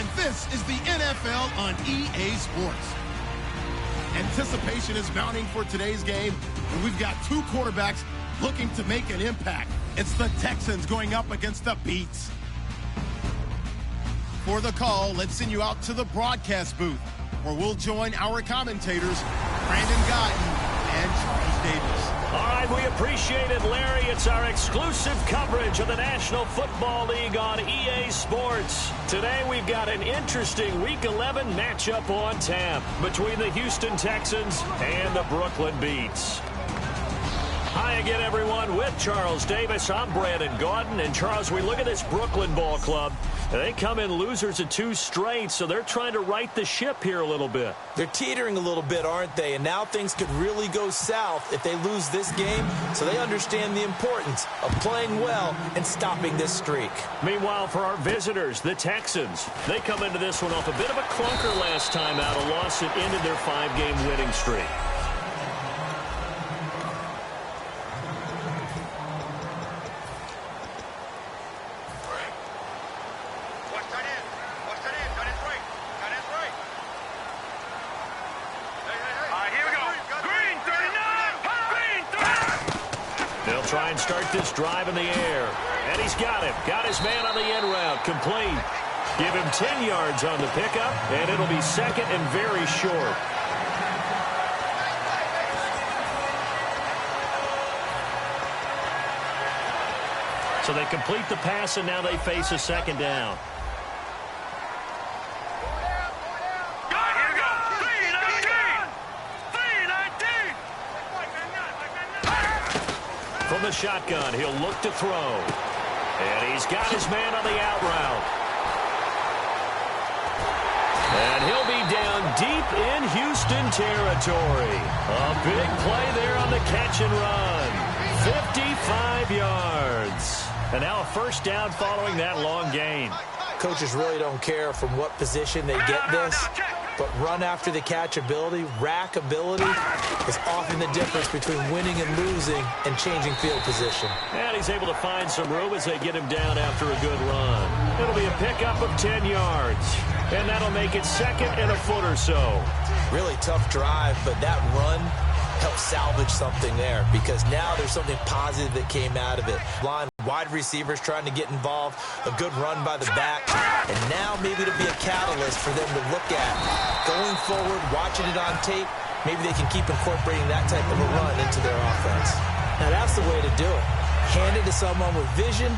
and this is the NFL on EA Sports. Anticipation is mounting for today's game, and we've got two quarterbacks looking to make an impact. It's the Texans going up against the Beats. For the call, let's send you out to the broadcast booth, where we'll join our commentators, Brandon Guyton and Charles Davis. All right, we appreciate it, Larry. It's our exclusive coverage of the National Football League on EA Sports. Today, we've got an interesting Week 11 matchup on tap between the Houston Texans and the Brooklyn Beats. Hi again, everyone. With Charles Davis, I'm Brandon Guyton. And, Charles, we look at this Brooklyn ball club. They come in losers of 2 straight, so they're trying to right the ship here a little bit. They're teetering a little bit, aren't they? And now things could really go south if they lose this game, so they understand the importance of playing well and stopping this streak. Meanwhile, for our visitors, the Texans, they come into this one off a bit of a clunker last time out, a loss that ended their 5-game winning streak. Try and start this drive in the air. And he's got him. Got his man on the end route. Complete. Give him 10 yards on the pickup, and it'll be second and very short. So they complete the pass, and now they face a second down. From the shotgun, he'll look to throw. And he's got his man on the out route. And he'll be down deep in Houston territory. A big play there on the catch and run. 55 yards. And now a first down following that long gain. Coaches really don't care from what position they get this, but run after the catch ability, rack ability, is often the difference between winning and losing and changing field position. And he's able to find some room as they get him down after a good run. It'll be a pickup of 10 yards, and that'll make it second and a foot or so. Really tough drive, but that run helped salvage something there, because now there's something positive that came out of it. Line wide receivers trying to get involved, a good run by the back, and now maybe it'll be a catalyst for them to look at. Going forward, watching it on tape, maybe they can keep incorporating that type of a run into their offense. Now that's the way to do it. Hand it to someone with vision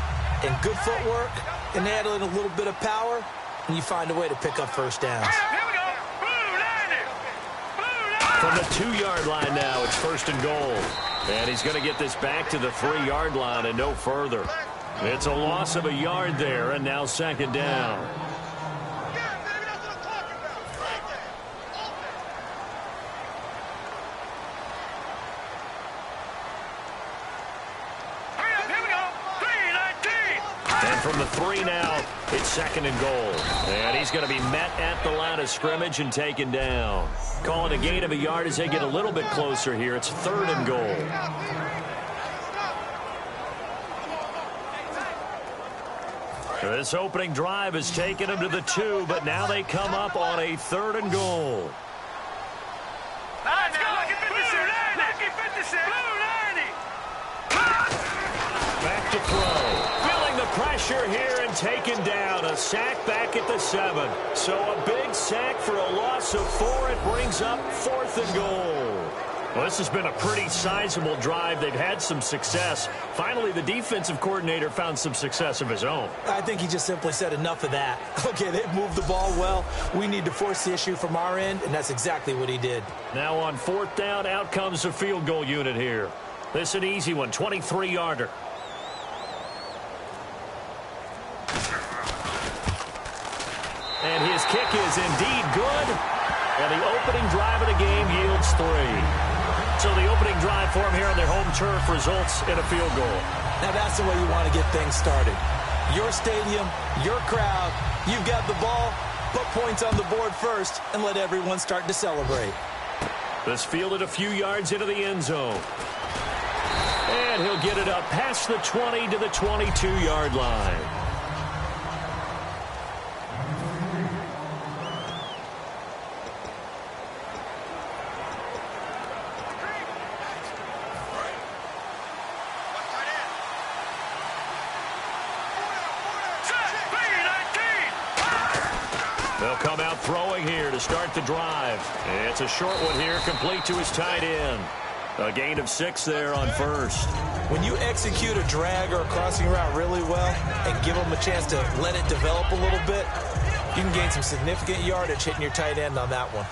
and good footwork, and add in a little bit of power, and you find a way to pick up first downs. From the 2-yard line now, it's first and goal. And he's going to get this back to the 3-yard line and no further. It's a loss of a yard there, and now second down. And from the 3 now, it's second and goal. And he's going to be met at the line of scrimmage and taken down. Calling a gain of a yard as they get a little bit closer here. It's third and goal. This opening drive has taken them to the 2, but now they come up on a third and goal. Back to throw. Feeling the pressure here and taken down. A sack back at the 7. So a big sack for a loss of 4. It brings up fourth and goal. Well, this has been a pretty sizable drive. They've had some success. Finally, the defensive coordinator found some success of his own. I think he just simply said enough of that. Okay, they've moved the ball well. We need to force the issue from our end, and that's exactly what he did. Now on fourth down, out comes the field goal unit here. This is an easy one, 23-yarder. And his kick is indeed good. And the opening drive of the game yields 3. So the opening drive for him here on their home turf results in a field goal. Now that's the way you want to get things started. Your stadium, your crowd, you've got the ball, put points on the board first, and let everyone start to celebrate. This fielded a few yards into the end zone. And he'll get it up past the 20 to the 22-yard line. They'll come out throwing here to start the drive. It's a short one here, complete to his tight end. A gain of 6 there on first. When you execute a drag or a crossing route really well and give them a chance to let it develop a little bit, you can gain some significant yardage hitting your tight end on that one.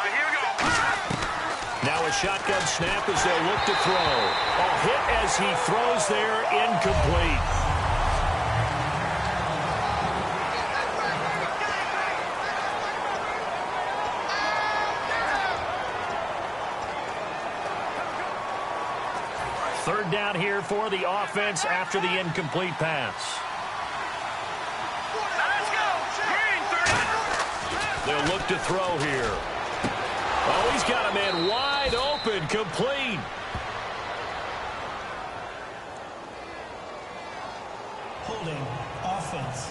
Here we go. Now a shotgun snap as they'll look to throw. A hit as he throws there, incomplete. Third down here for the offense after the incomplete pass. They'll look to throw here. Oh, he's got a man wide open, complete. Holding, offense.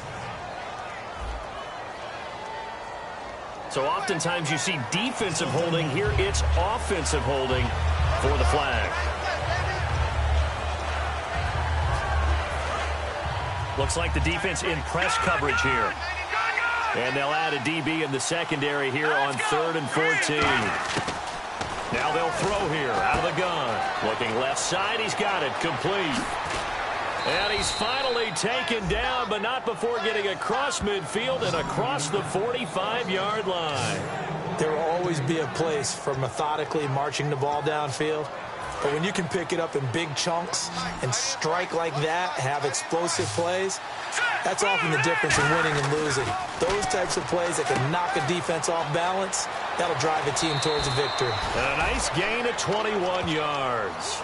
So oftentimes you see defensive holding. Here it's offensive holding for the flag. Looks like the defense in press coverage here. And they'll add a DB in the secondary here on 3rd and 14. Now they'll throw here out of the gun. Looking left side, he's got it, complete. And he's finally taken down, but not before getting across midfield and across the 45-yard line. There will always be a place for methodically marching the ball downfield. But when you can pick it up in big chunks and strike like that, have explosive plays, that's often the difference in winning and losing. Those types of plays that can knock a defense off balance, that'll drive a team towards a victory. And a nice gain of 21 yards.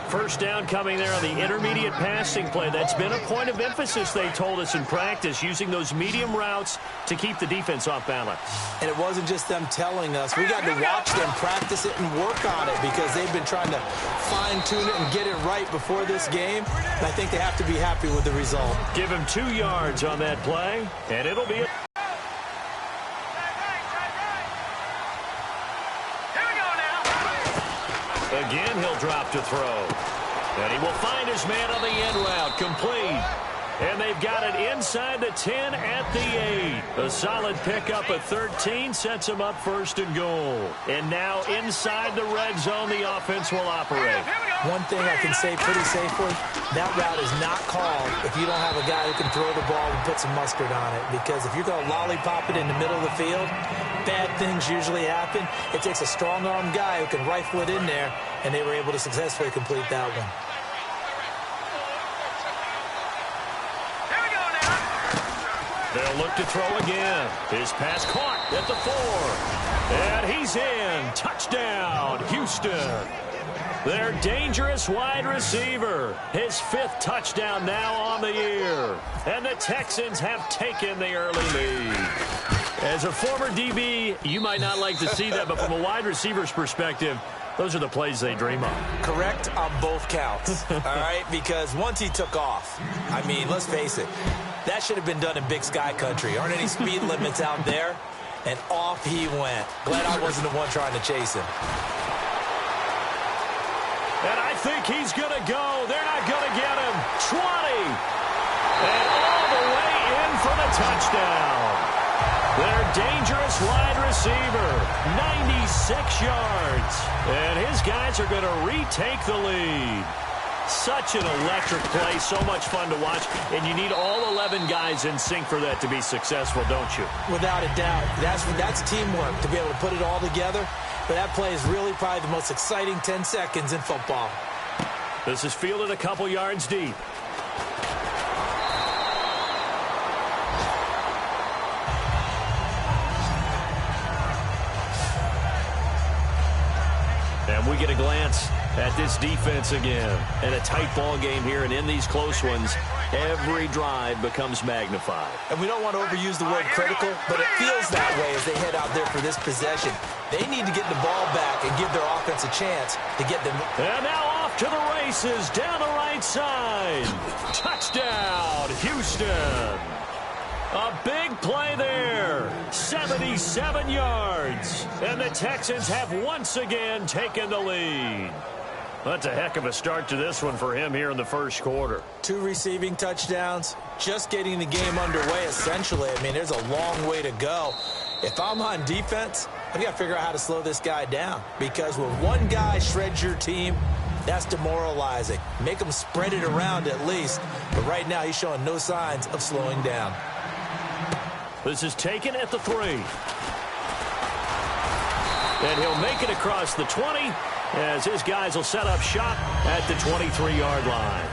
First down coming there on the intermediate passing play. That's been a point of emphasis, they told us in practice, using those medium routes to keep the defense off balance. And it wasn't just them telling us. We got to watch them practice it and work on it because they've been trying to fine-tune it and get it right before this game. And I think they have to be happy with the result. Give him 2 yards on that play, and it'll be a... Again, he'll drop to throw. And he will find his man on the end route, complete. And they've got it inside the 10 at the 8. A solid pickup of 13 sets him up 1st and goal. And now inside the red zone, the offense will operate. One thing I can say pretty safely, that route is not called if you don't have a guy who can throw the ball and put some mustard on it. Because if you're going to lollipop it in the middle of the field, bad things usually happen. It takes a strong-armed guy who can rifle it in there, and they were able to successfully complete that one. They'll look to throw again. His pass caught at the 4. And he's in. Touchdown, Houston. Their dangerous wide receiver. His 5th touchdown now on the year. And the Texans have taken the early lead. As a former DB, you might not like to see that, but from a wide receiver's perspective, those are the plays they dream of. Correct on both counts, all right? Because once he took off, I mean, let's face it, that should have been done in Big Sky country. Aren't any speed limits out there? And off he went. Glad I wasn't the one trying to chase him. And I think he's going to go. They're not going to get him. 20. And all the way in for the touchdown. Their dangerous wide receiver, 96 yards. And his guys are going to retake the lead. Such an electric play, so much fun to watch. And you need all 11 guys in sync for that to be successful, don't you? Without a doubt. That's teamwork, to be able to put it all together. But that play is really probably the most exciting 10 seconds in football. This is fielded a couple yards deep. And we get a glance at this defense again. And a tight ball game here, and in these close ones, every drive becomes magnified. And we don't want to overuse the word critical, but it feels that way as they head out there for this possession. They need to get the ball back and give their offense a chance to get them. And now off to the races down the right side. Touchdown, Houston. A big play there. 77 yards. And the Texans have once again taken the lead. That's a heck of a start to this one for him here in the first quarter. 2 receiving touchdowns, just getting the game underway essentially. I mean, there's a long way to go. If I'm on defense, I've got to figure out how to slow this guy down, because when one guy shreds your team, that's demoralizing. Make him spread it around at least. But right now, he's showing no signs of slowing down. This is taken at the 3. And he'll make it across the 20 as his guys will set up shop at the 23-yard line.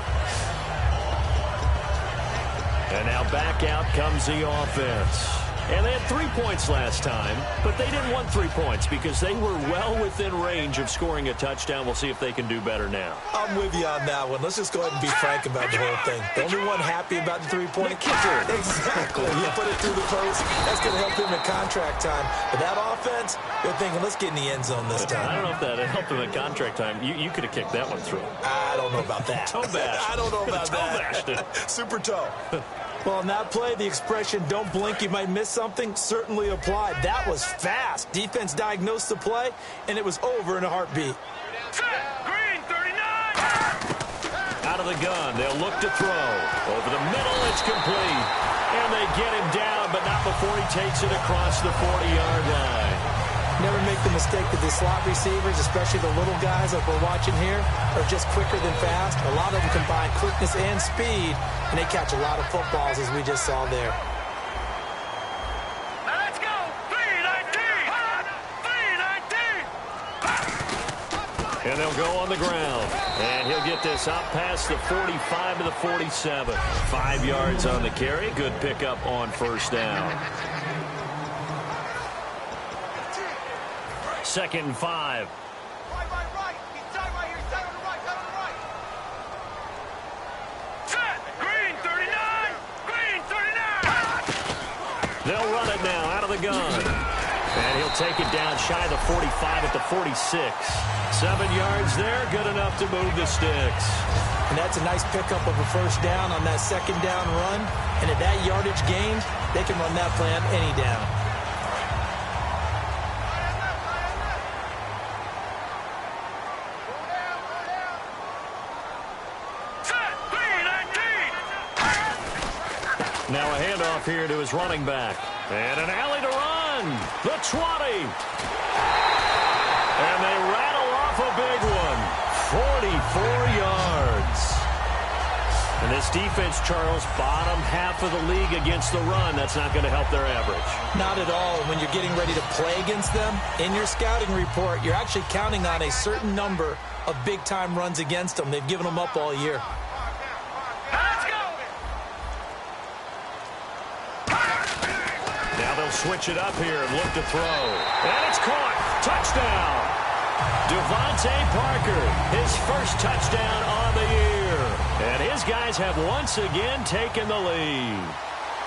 And now back out comes the offense. And they had 3 points last time, but they didn't want 3 points because they were well within range of scoring a touchdown. We'll see if they can do better now. I'm with you on that one. Let's just go ahead and be frank about the whole thing. The only one happy about the 3-point kicker. Exactly. You put it through the post. That's going to help him in contract time. But that offense, they're thinking, let's get in the end zone this time. I don't know if that helped him in contract time. You could have kicked that one through. I don't know about that. Toe bash. I don't know about toe that. Bashed it. Super toe. Well, on that play, the expression, don't blink, you might miss something, certainly applied. That was fast. Defense diagnosed the play, and it was over in a heartbeat. Green, 39! Out of the gun, they'll look to throw. Over the middle, it's complete. And they get him down, but not before he takes it across the 40-yard line. Never make the mistake that the slot receivers, especially the little guys like we're watching here, are just quicker than fast. A lot of them combine quickness and speed, and they catch a lot of footballs, as we just saw there. Now let's go! 3-19! 3-19! And they'll go on the ground. And he'll get this up past the 45 to the 47. 5 yards on the carry. Good pickup on first down. 2nd and 5. Right. He's tight right here. He's tight on the right. Set. Green, 39. Green, 39. They'll run it now out of the gun. And he'll take it down shy of the 45 at the 46. 7 yards there. Good enough to move the sticks. And that's a nice pickup of a first down on that 2nd down run. And at that yardage gained, they can run that play on any down. Now a handoff here to his running back. And an alley to run. The 20. And they rattle off a big one. 44 yards. And this defense, Charles, bottom half of the league against the run. That's not going to help their average. Not at all. And when you're getting ready to play against them, in your scouting report, you're actually counting on a certain number of big-time runs against them. They've given them up all year. Switch it up here and look to throw. And it's caught. Touchdown. Devontae Parker, his first touchdown on the year. And his guys have once again taken the lead.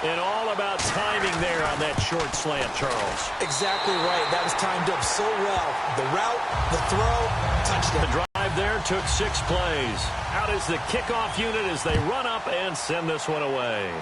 And all about timing there on that short slant, Charles. Exactly right. That was timed up so well. The route, the throw, touchdown. The drive there took 6 plays. Out is the kickoff unit as they run up and send this one away.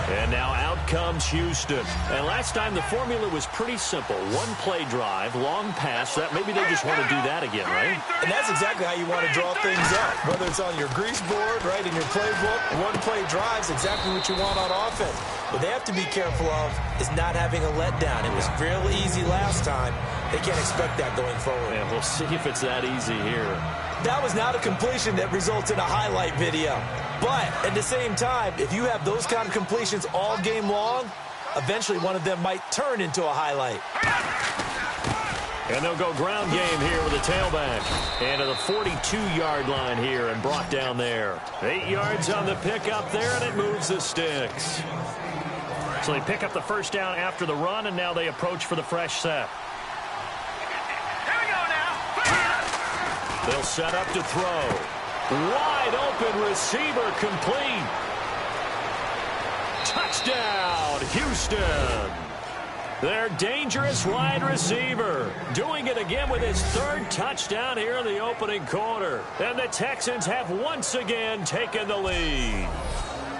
And now out comes Houston. And last time the formula was pretty simple. 1 play drive, long pass. That maybe they just want to do that again, right? And that's exactly how you want to draw things up. Whether it's on your grease board, right, in your playbook, 1 play drive is exactly what you want on offense. What they have to be careful of is not having a letdown. It was real easy last time. They can't expect that going forward. And we'll see if it's that easy here. That was not a completion that results in a highlight video. But at the same time, if you have those kind of completions all game long, eventually one of them might turn into a highlight. And they'll go ground game here with a tailback. And to the 42-yard line here and brought down there. 8 yards on the pickup there, and it moves the sticks. So they pick up the first down after the run, and now they approach for the fresh set. They'll set up to throw. Wide open receiver complete. Touchdown, Houston. Their dangerous wide receiver doing it again with his 3rd touchdown here in the opening quarter. And the Texans have once again taken the lead.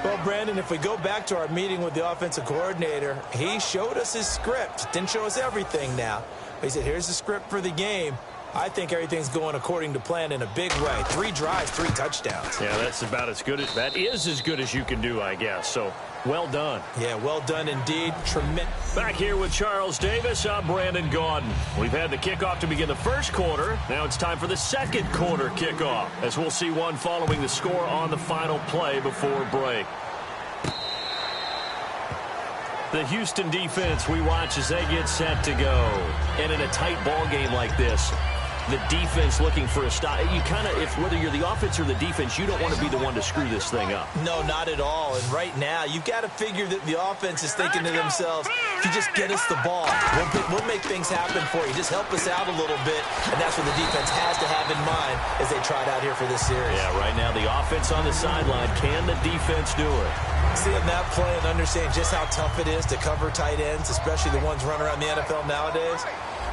Well, Brandon, if we go back to our meeting with the offensive coordinator, he showed us his script. Didn't show us everything now. But he said, here's the script for the game. I think everything's going according to plan in a big way. 3 drives, 3 touchdowns. Yeah, that's about as good as that is as good as you can do, I guess. So, well done. Yeah, well done indeed. Tremendous. Back here with Charles Davis, I'm Brandon Gaudin. We've had the kickoff to begin the first quarter. Now it's time for the second quarter kickoff, as we'll see one following the score on the final play before break. The Houston defense we watch as they get set to go. And in a tight ball game like this, the defense looking for a stop. You kind of, whether you're the offense or the defense, you don't want to be the one to screw this thing up. No, not at all. And right now, you've got to figure that the offense is thinking to themselves, if you just get us the ball, we'll make things happen for you. Just help us out a little bit. And that's what the defense has to have in mind as they trot out here for this series. Yeah, right now, the offense on the sideline. Can the defense do it? Seeing that play and understanding just how tough it is to cover tight ends, especially the ones running around the NFL nowadays,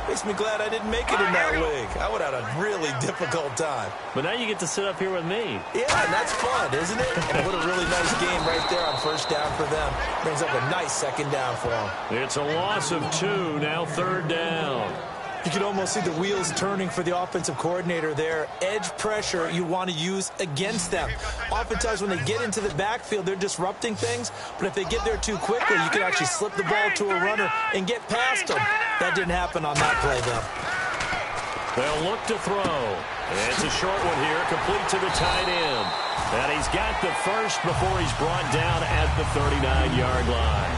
makes me glad I didn't make it in that league. I would have had a really difficult time. But now you get to sit up here with me. Yeah, and that's fun, isn't it? And what a really nice game right there on first down for them. Brings up a nice second down for them. It's a loss of 2, now third down. You can almost see the wheels turning for the offensive coordinator there. Edge pressure you want to use against them. Oftentimes when they get into the backfield, they're disrupting things. But if they get there too quickly, you can actually slip the ball to a runner and get past them. That didn't happen on that play, though. They'll look to throw. It's a short one here, complete to the tight end. And he's got the first before he's brought down at the 39-yard line.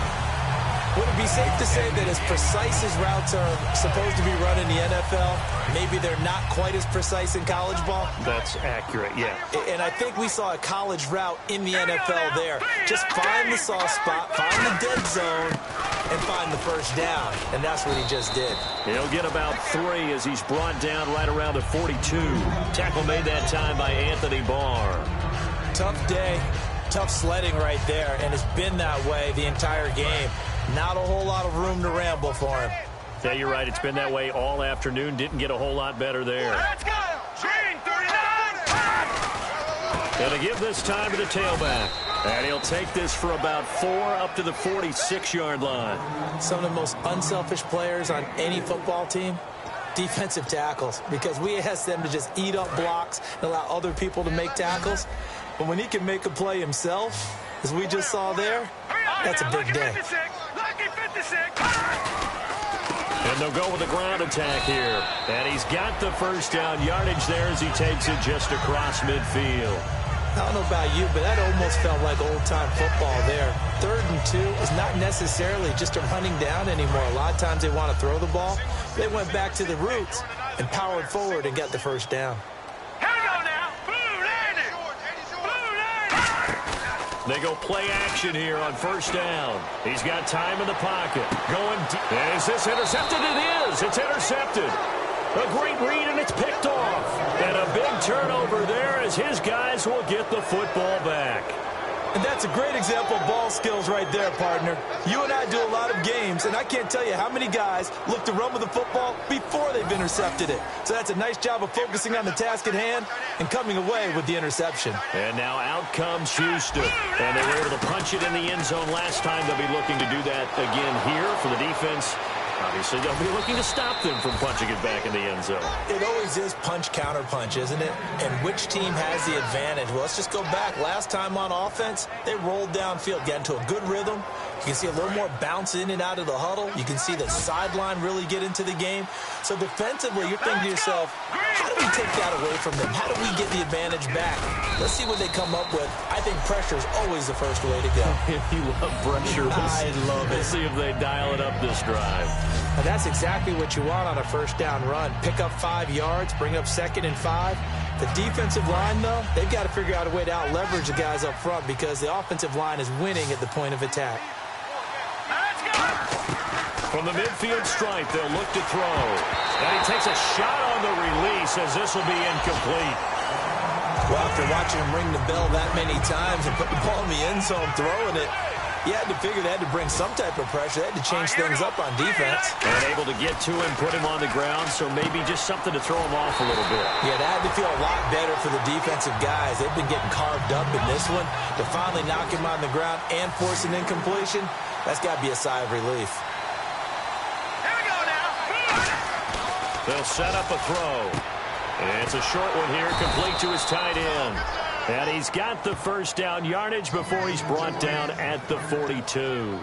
Would it be safe to say that as precise as routes are supposed to be run in the NFL, maybe they're not quite as precise in college ball? That's accurate, yeah. And I think we saw a college route in the NFL there. Just find the soft spot, find the dead zone, and find the first down. And that's what he just did. He'll get about 3 as he's brought down right around the 42. Tackle made that time by Anthony Barr. Tough day, tough sledding right there, and it's been that way the entire game. Not a whole lot of room to ramble for him. Yeah, you're right. It's been that way all afternoon. Didn't get a whole lot better there. Let's go! Green, 39! Going to give this time to the tailback. And he'll take this for about 4 up to the 46-yard line. Some of the most unselfish players on any football team, defensive tackles, because we ask them to just eat up blocks and allow other people to make tackles. But when he can make a play himself, as we just saw there, that's a big day. And they'll go with a ground attack here. And he's got the first down yardage there as he takes it just across midfield. I don't know about you, but that almost felt like old-time football there. 3rd and 2 is not necessarily just a running down anymore. A lot of times they want to throw the ball. They went back to the roots and powered forward and got the first down. They go play action here on first down. He's got time in the pocket. Going deep. Is this intercepted? It is. It's intercepted. A great read, and it's picked off. And a big turnover there as his guys will get the football back. And that's a great example of ball skills right there, partner. You and I do a lot of games, and I can't tell you how many guys look to run with the football before they've intercepted it. So that's a nice job of focusing on the task at hand and coming away with the interception. And now out comes Houston. And they were able to punch it in the end zone last time. They'll be looking to do that again here for the defense. Obviously, they'll be looking to stop them from punching it back in the end zone. It always is punch, counter punch, isn't it? And which team has the advantage? Well, let's just go back. Last time on offense, they rolled downfield, got into a good rhythm. You can see a little more bounce in and out of the huddle. You can see the sideline really get into the game. So defensively, you're thinking to yourself, how do we take that away from them? How do we get the advantage back? Let's see what they come up with. I think pressure is always the first way to go. You love pressure. I love it. We'll see if they dial it up this drive. And that's exactly what you want on a first down run. Pick up 5 yards, bring up 2nd and 5. The defensive line, though, they've got to figure out a way to out-leverage the guys up front because the offensive line is winning at the point of attack. From the midfield stripe, they'll look to throw. And he takes a shot on the release as this will be incomplete. Well, after watching him ring the bell that many times and put the ball in the end zone, throwing it, You had to figure they had to bring some type of pressure. They had to change things up on defense. And able to get to him, put him on the ground, so maybe just something to throw him off a little bit. Yeah, that had to feel a lot better for the defensive guys. They've been getting carved up in this one. To finally knock him on the ground and force an incompletion, that's got to be a sigh of relief. Here we go now. They'll set up a throw. And it's a short one here, complete to his tight end. And he's got the first down yardage before he's brought down at the 42.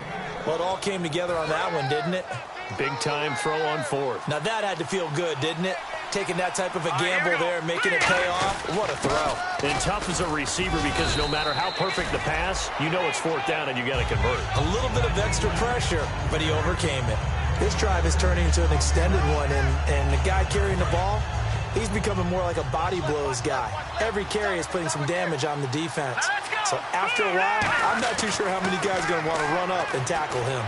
Well, it all came together on that one, didn't it? Big-time throw on fourth. Now, that had to feel good, didn't it? Taking that type of a gamble there and making it pay off. What a throw. And tough as a receiver because no matter how perfect the pass, you know it's fourth down and you got to convert. A little bit of extra pressure, but he overcame it. This drive is turning into an extended one, and the guy carrying the ball, he's becoming more like a body blows guy. Every carry is putting some damage on the defense. So after a while, I'm not too sure how many guys are going to want to run up and tackle him.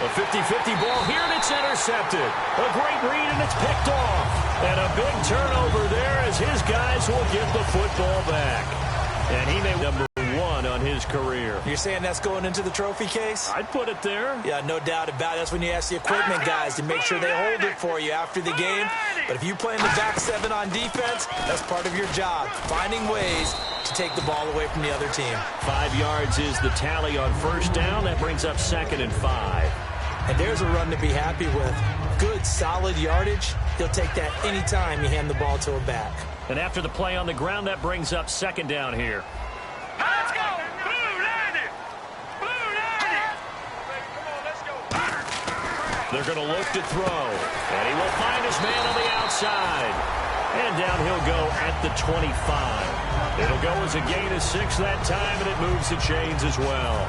A 50-50 ball here, and it's intercepted. A great read, and it's picked off. And a big turnover there as his guys will get the football back. And he may number 1 on his career. You're saying that's going into the trophy case? I'd put it there. Yeah, no doubt about it. That's when you ask the equipment guys to make sure they hold it for you after the game. But if you play in the back 7 on defense, that's part of your job, finding ways to take the ball away from the other team. 5 yards is the tally on first down. That brings up 2nd and 5. And there's a run to be happy with. Good, solid yardage. He'll take that anytime you hand the ball to a back. And after the play on the ground, that brings up 2nd down here. Let's go. Blue landed. Blue landed. Come on, let's go. They're going to look to throw. And he will find his man on the outside. And down he'll go at the 25. It'll go as a gain of 6 that time, and it moves the chains as well.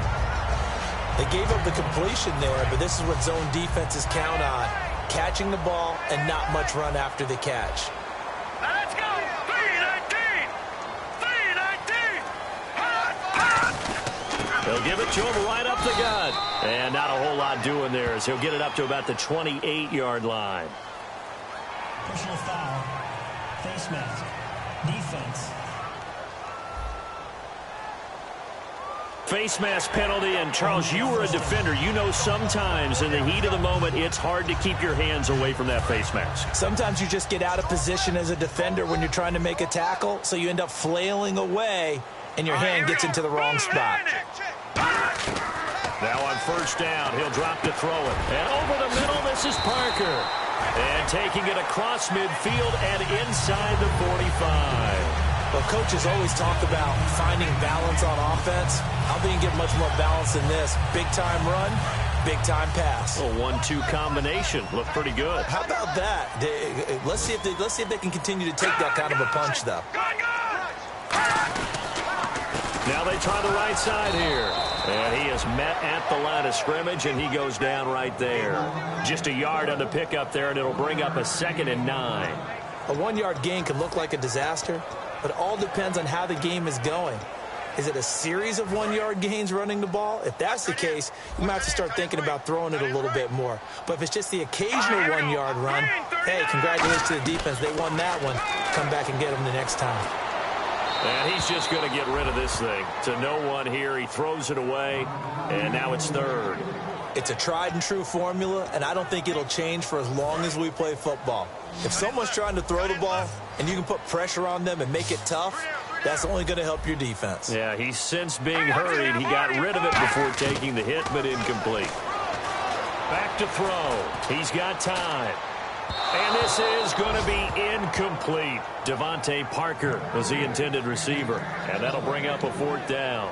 They gave up the completion there, but this is what zone defenses count on. Catching the ball and not much run after the catch. Let's go. 319. 319. They'll give it to him right up the gut. And not a whole lot doing there as he'll get it up to about the 28-yard line. Personal foul. Face mask. Defense. Face mask penalty, and Charles, you were a defender. You know sometimes in the heat of the moment, it's hard to keep your hands away from that face mask. Sometimes you just get out of position as a defender when you're trying to make a tackle, so you end up flailing away, and your hand gets into the wrong spot. Now on first down, he'll drop to throw it. And over the middle, this is Parker. And taking it across midfield and inside the 45. Well, coaches always talk about finding balance on offense. I don't think you get much more balance than this. Big-time run, big-time pass. A 1-2 combination. Looked pretty good. How about that? Let's see if they can continue to take that kind of a punch, though. Now they try the right side here. And he is met at the line of scrimmage, and he goes down right there. Just a yard on the pickup there, and it'll bring up a 2nd and 9. A 1-yard gain can look like a disaster, but it all depends on how the game is going. Is it a series of 1-yard gains running the ball? If that's the case, you might have to start thinking about throwing it a little bit more. But if it's just the occasional 1-yard run, hey, congratulations to the defense. They won that one. Come back and get them the next time. And he's just going to get rid of this thing. To no one here. He throws it away, and now it's 3rd. It's a tried-and-true formula, and I don't think it'll change for as long as we play football. If someone's trying to throw the ball and you can put pressure on them and make it tough, that's only going to help your defense. Yeah, he's since being hurried. He got rid of it before taking the hit, but incomplete. Back to throw. He's got time. And this is going to be incomplete. Devontae Parker was the intended receiver, and that'll bring up a 4th down.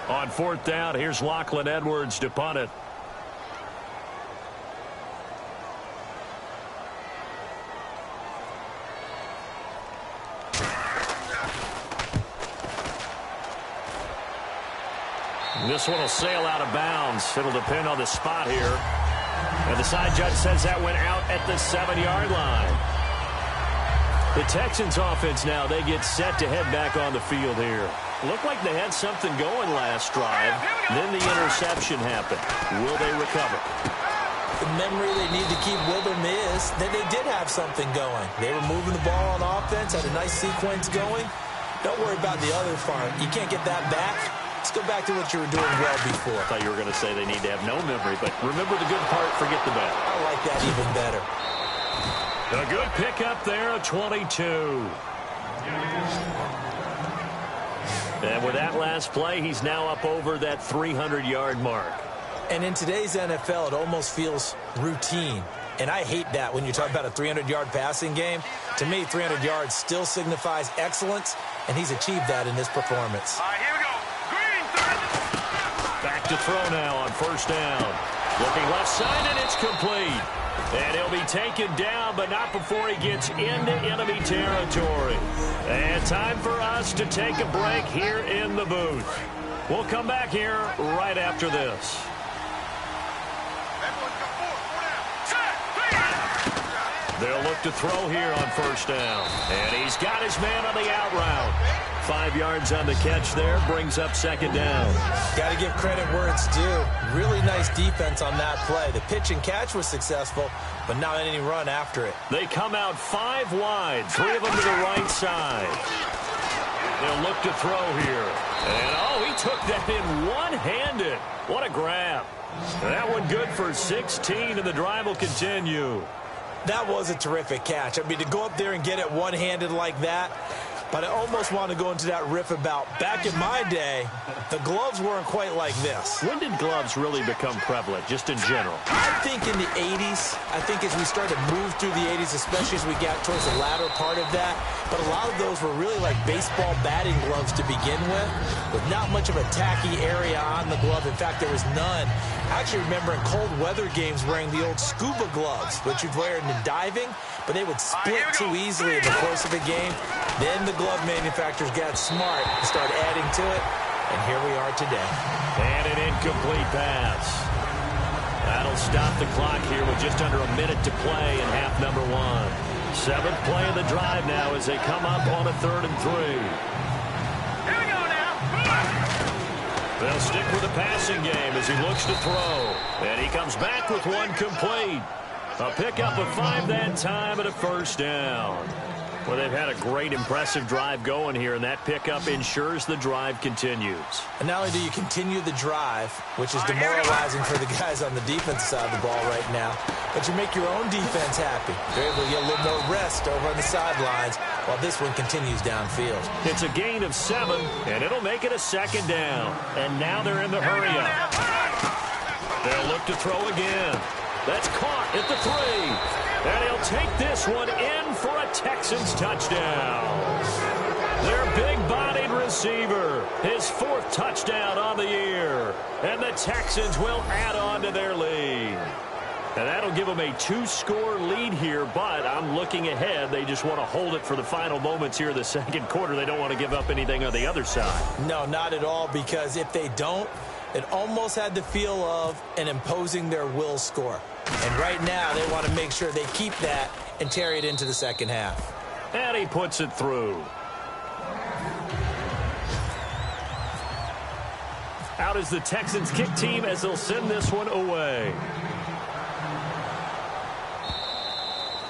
On 4th down, here's Lachlan Edwards to punt it. This one will sail out of bounds. It'll depend on the spot here. And the side judge says that went out at the 7-yard line. The Texans offense now, they get set to head back on the field here. Looked like they had something going last drive. Then the interception happened. Will they recover? The memory they need to keep with them is that they did have something going. They were moving the ball on offense, had a nice sequence going. Don't worry about the other part. You can't get that back. It's go back to what you were doing well before. I thought you were going to say they need to have no memory, but remember the good part, forget the bad. I like that even better. A good pickup there, a 22. And with that last play, he's now up over that 300-yard mark. And in today's NFL, it almost feels routine. And I hate that when you talk about a 300-yard passing game. To me, 300 yards still signifies excellence, and he's achieved that in this performance. All right, here we go. Green, Back to throw now on first down. Looking left side, and it's complete. And he'll be taken down, but not before he gets into enemy territory. And time for us to take a break here in the booth. We'll come back here right after this. They'll look to throw here on first down. And he's got his man on the out route. 5 yards on the catch there, brings up second down. Got to give credit where it's due. Really nice defense on that play. The pitch and catch was successful, but not any run after it. They come out 5 wide, 3 of them to the right side. They'll look to throw here. And, oh, he took that in one-handed. What a grab. That one good for 16, and the drive will continue. That was a terrific catch. I mean, to go up there and get it one-handed like that, but I almost want to go into that riff about back in my day, the gloves weren't quite like this. When did gloves really become prevalent, just in general? I think in the 80s. I think as we started to move through the 80s, especially as we got towards the latter part of that. But a lot of those were really like baseball batting gloves to begin with not much of a tacky area on the glove. In fact, there was none. I actually remember in cold weather games wearing the old scuba gloves, which you'd wear in the diving, but they would split too easily in the course of a game. Then the glove manufacturers got smart and started adding to it, and here we are today. And an incomplete pass. That'll stop the clock here with just under a minute to play in half number 1. 7th play of the drive now as they come up on a 3rd and 3. Here we go now. They'll stick with the passing game as he looks to throw. And he comes back with one complete. A pickup of 5 that time and a first down. Well, they've had a great, impressive drive going here, and that pickup ensures the drive continues. And not only do you continue the drive, which is demoralizing for the guys on the defensive side of the ball right now, but you make your own defense happy. You're able to get a little more rest over on the sidelines while this one continues downfield. It's a gain of 7, and it'll make it a second down. And now they're in the hurry-up. They'll look to throw again. That's caught at the 3. And he'll take this one in for a Texans touchdown. Their big-bodied receiver, his 4th touchdown on the year. And the Texans will add on to their lead. And that'll give them a 2-score lead here, but I'm looking ahead. They just want to hold it for the final moments here in the second quarter. They don't want to give up anything on the other side. No, not at all, because if they don't, it almost had the feel of an imposing their will score. And right now, they want to make sure they keep that and carry it into the second half. And he puts it through. Out is the Texans kick team as they'll send this one away.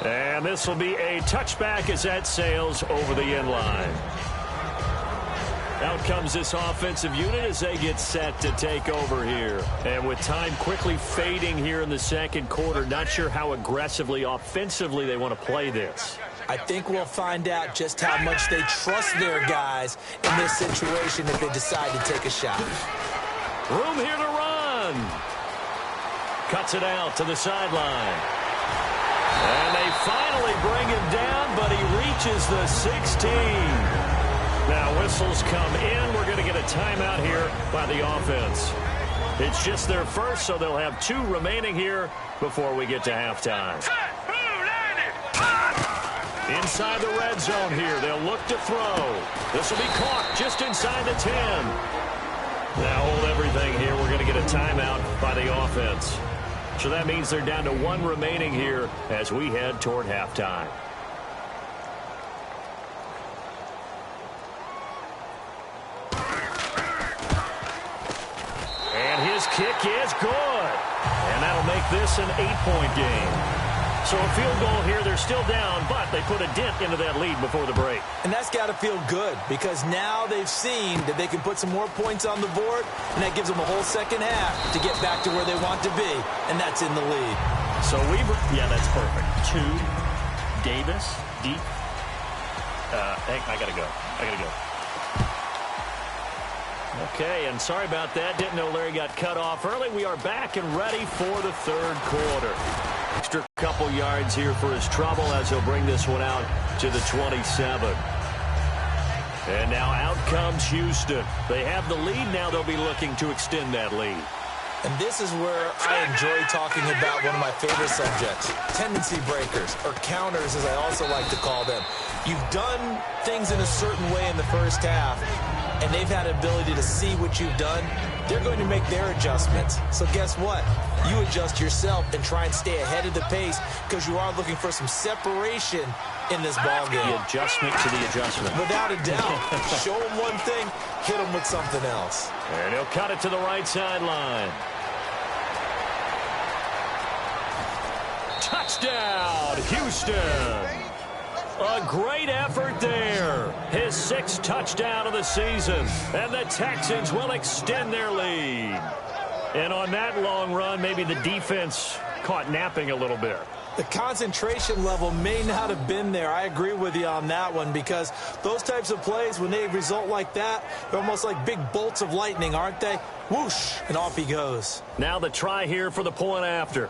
And this will be a touchback as that sails over the end line. Out comes this offensive unit as they get set to take over here. And with time quickly fading here in the second quarter, not sure how aggressively, offensively they want to play this. I think we'll find out just how much they trust their guys in this situation if they decide to take a shot. Room here to run. Cuts it out to the sideline. And they finally bring him down, but he reaches the 16. Now whistles come in. We're going to get a timeout here by the offense. It's just their first, so they'll have 2 remaining here before we get to halftime. Inside the red zone here, they'll look to throw. This will be caught just inside the 10. Now hold everything here. We're going to get a timeout by the offense. So that means they're down to 1 remaining here as we head toward halftime. And his kick is good. And that'll make this an 8-point game. So a field goal here. They're still down, but they put a dent into that lead before the break. And that's got to feel good because now they've seen that they can put some more points on the board, and that gives them a whole second half to get back to where they want to be, and that's in the lead. So yeah, that's perfect. 2, Davis, deep. I got to go. Okay, and sorry about that. Didn't know Larry got cut off early. We are back and ready for the third quarter. Extra couple yards here for his trouble as he'll bring this one out to the 27. And now out comes Houston. They have the lead. Now they'll be looking to extend that lead. And this is where I enjoy talking about one of my favorite subjects, tendency breakers, or counters as I also like to call them. You've done things in a certain way in the first half, and they've had an ability to see what you've done. They're going to make their adjustments. So guess what? You adjust yourself and try and stay ahead of the pace because you are looking for some separation in this ball game. The adjustment to the adjustment. Without a doubt. Show them one thing, hit them with something else. And he'll cut it to the right sideline. Touchdown, Houston. A great effort there. His 6th touchdown of the season. And the Texans will extend their lead. And on that long run, maybe the defense caught napping a little bit. The concentration level may not have been there. I agree with you on that one because those types of plays, when they result like that, they're almost like big bolts of lightning, aren't they? Whoosh, and off he goes. Now the try here for the point after.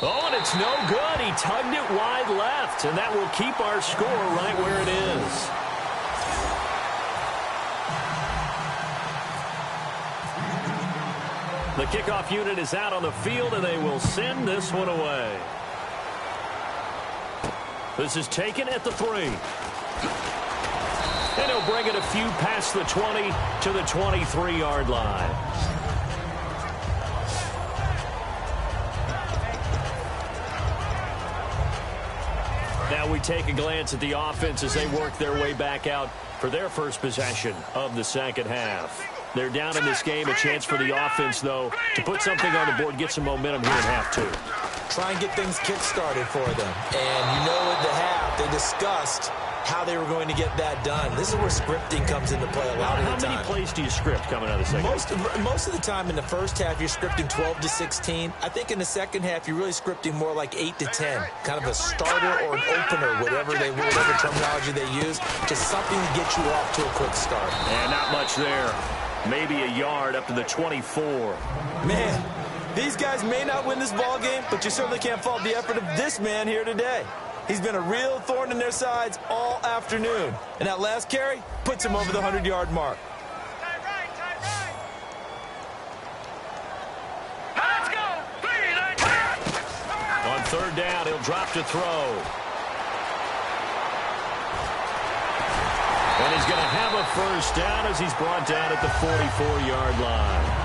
Oh, and it's no good. He tugged it wide left, and that will keep our score right where it is. The kickoff unit is out on the field, and they will send this one away. This is taken at the 3. And he'll bring it a few past the 20 to the 23-yard line. Now we take a glance at the offense as they work their way back out for their first possession of the second half. They're down in this game. A chance for the offense, though, to put something on the board, get some momentum here in half 2. Try and get things kick-started for them. And you know at the half, they discussed how they were going to get that done. This is where scripting comes into play a lot of the time. How many plays do you script coming out of the second half? Most of the time in the first half, you're scripting 12 to 16. I think in the second half, you're really scripting more like 8 to 10. Kind of a starter or an opener, whatever terminology they use, just something to get you off to a quick start. And not much there. Maybe a yard up to the 24. Man, these guys may not win this ball game, but you certainly can't fault the effort of this man here today. He's been a real thorn in their sides all afternoon. And that last carry puts him over the 100-yard mark. Let's go. On third down, he'll drop to throw. And he's going to have a first down as he's brought down at the 44-yard line.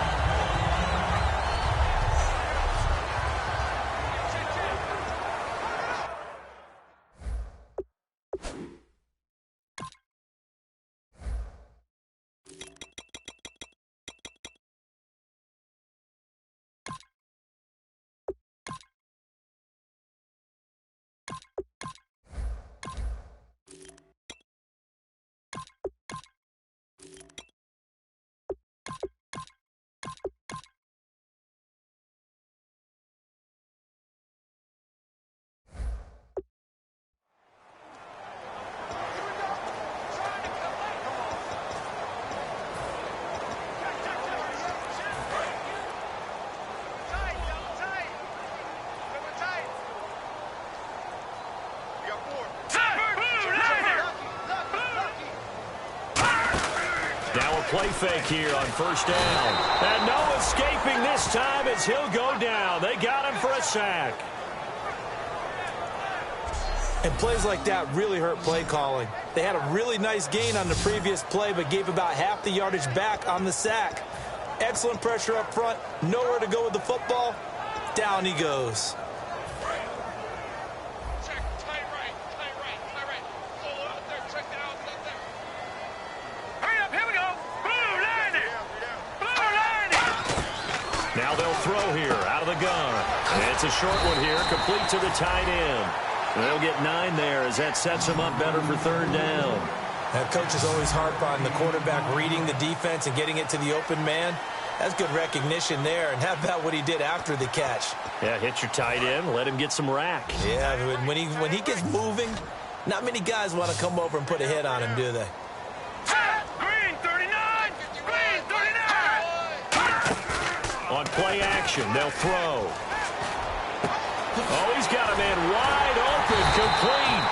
Play fake here on first down. And no escaping this time as he'll go down. They got him for a sack. And plays like that really hurt play calling. They had a really nice gain on the previous play, but gave about half the yardage back on the sack. Excellent pressure up front. Nowhere to go with the football. Down he goes. Now they'll throw here out of the gun. And it's a short one here, complete to the tight end. And they'll get 9 there as that sets them up better for 3rd down. That coach is always harp on the quarterback reading the defense and getting it to the open man. That's good recognition there. And how about what he did after the catch? Yeah, hit your tight end, let him get some rack. Yeah, when he gets moving, not many guys want to come over and put a hit on him, do they? Green 39! Green 39! On play action, they'll throw. Oh, he's got a man wide open, complete.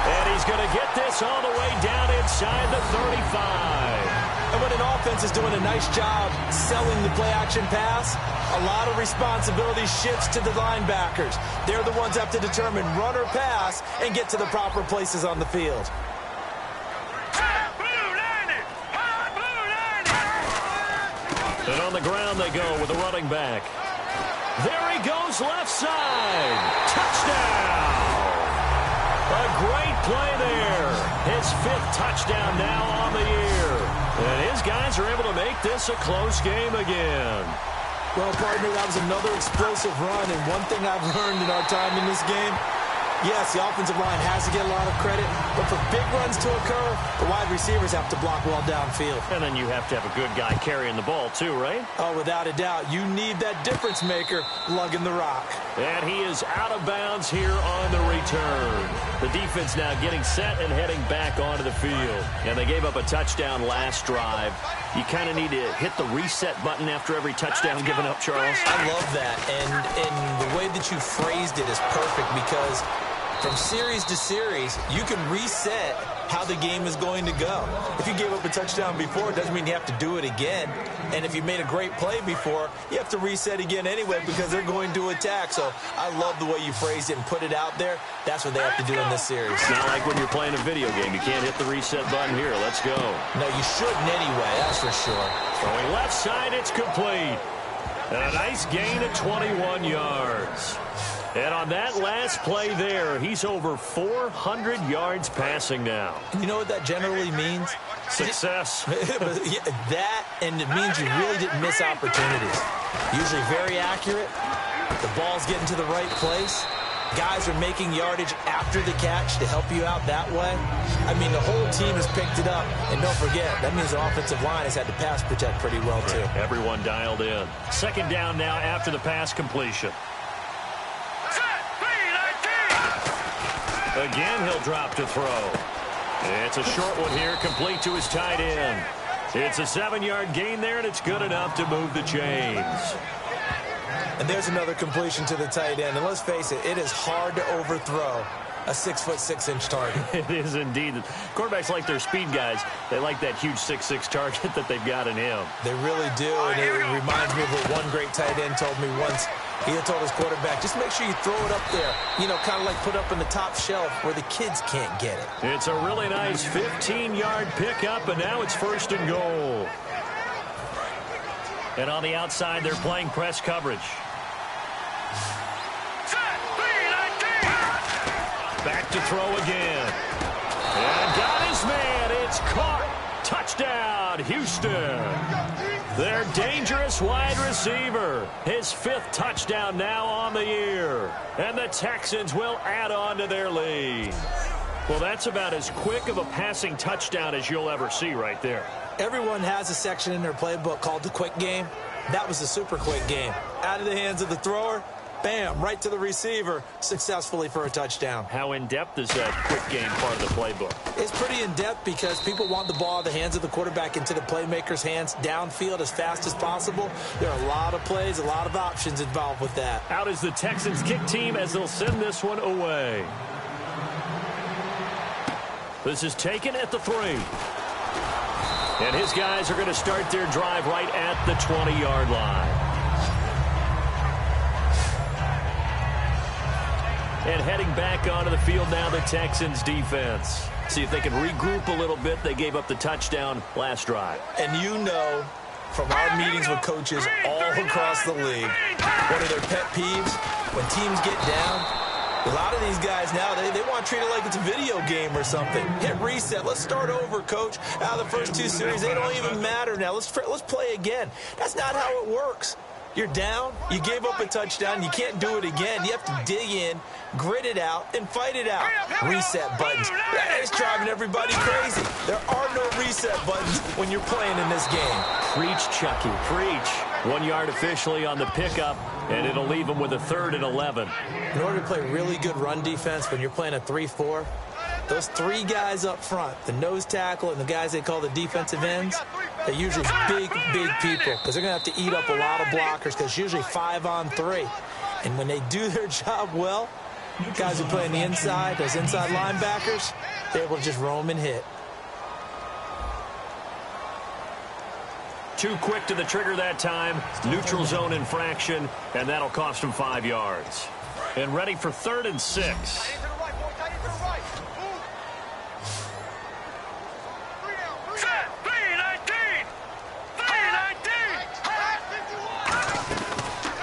And he's going to get this all the way down inside the 35. And when an offense is doing a nice job selling the play-action pass, a lot of responsibility shifts to the linebackers. They're the ones that have to determine run or pass and get to the proper places on the field. And on the ground they go with the running back. There he goes, left side. Touchdown! A great play there. His 5th touchdown now on the year. And his guys are able to make this a close game again. Well, partner, that was another explosive run. And one thing I've learned in our time in this game, yes, the offensive line has to get a lot of credit, but for big runs to occur, the wide receivers have to block well downfield. And then you have to have a good guy carrying the ball too, right? Oh, without a doubt. You need that difference maker lugging the rock. And he is out of bounds here on the return. The defense now getting set and heading back onto the field. And they gave up a touchdown last drive. You kind of need to hit the reset button after every touchdown given up, Charles. I love that. And the way that you phrased it is perfect because from series to series, you can reset how the game is going to go. If you gave up a touchdown before, it doesn't mean you have to do it again. And if you made a great play before, you have to reset again anyway because they're going to attack. So I love the way you phrased it and put it out there. That's what they have to do in this series. It's not like when you're playing a video game. You can't hit the reset button here. Let's go. No, you shouldn't anyway, that's for sure. Throwing left side, it's complete. And a nice gain of 21 yards. And on that last play there, he's over 400 yards passing now. You know what that generally means? Success. That, and it means you really didn't miss opportunities. Usually very accurate. The ball's getting to the right place. Guys are making yardage after the catch to help you out that way. I mean, the whole team has picked it up. And don't forget, that means the offensive line has had to pass protect pretty well, too. Everyone dialed in. 2nd down now after the pass completion. Again, he'll drop to throw. It's a short one here, complete to his tight end. It's a 7-yard gain there, and it's good enough to move the chains. And there's another completion to the tight end. And let's face it, it is hard to overthrow a 6'6" target. It is indeed. Quarterbacks like their speed guys. They like that huge 6'6" target that they've got in him. They really do, and it reminds me of what one great tight end told me once. He had told his quarterback, just make sure you throw it up there. You know, kind of like put up in the top shelf where the kids can't get it. It's a really nice 15-yard pickup, and now it's 1st and goal. And on the outside, they're playing press coverage. Back to throw again. And got his man. It's caught. Touchdown, Houston. Their dangerous wide receiver. His 5th touchdown now on the year. And the Texans will add on to their lead. Well, that's about as quick of a passing touchdown as you'll ever see right there. Everyone has a section in their playbook called the quick game. That was a super quick game. Out of the hands of the thrower, bam, right to the receiver, successfully for a touchdown. How in-depth is that quick game part of the playbook? It's pretty in-depth because people want the ball out of the hands of the quarterback into the playmaker's hands downfield as fast as possible. There are a lot of plays, a lot of options involved with that. Out is the Texans kick team as they'll send this one away. This is taken at the 3. And his guys are going to start their drive right at the 20-yard line. And heading back onto the field now, the Texans defense. See if they can regroup a little bit. They gave up the touchdown last drive. And you know from our meetings with coaches all across the league, one of their pet peeves, when teams get down, a lot of these guys now, they want to treat it like it's a video game or something. Hit reset. Let's start over, coach. Out of the first 2 series, they don't even matter now. Let's play again. That's not how it works. You're down. You gave up a touchdown. You can't do it again. You have to dig in, grit it out, and fight it out. Reset buttons. It's driving everybody crazy. There are no reset buttons when you're playing in this game. Preach, Chucky, preach. 1 yard officially on the pickup, and it'll leave them with a 3rd and 11. In order to play really good run defense when you're playing a 3-4, those 3 guys up front, the nose tackle and the guys they call the defensive ends, they're usually big people because they're going to have to eat up a lot of blockers because it's usually 5-on-3. And when they do their job well, guys who play on the inside, those inside linebackers, they're able to just roam and hit. Too quick to the trigger that time. Neutral zone infraction, and that'll cost him 5 yards. And ready for 3rd and 6.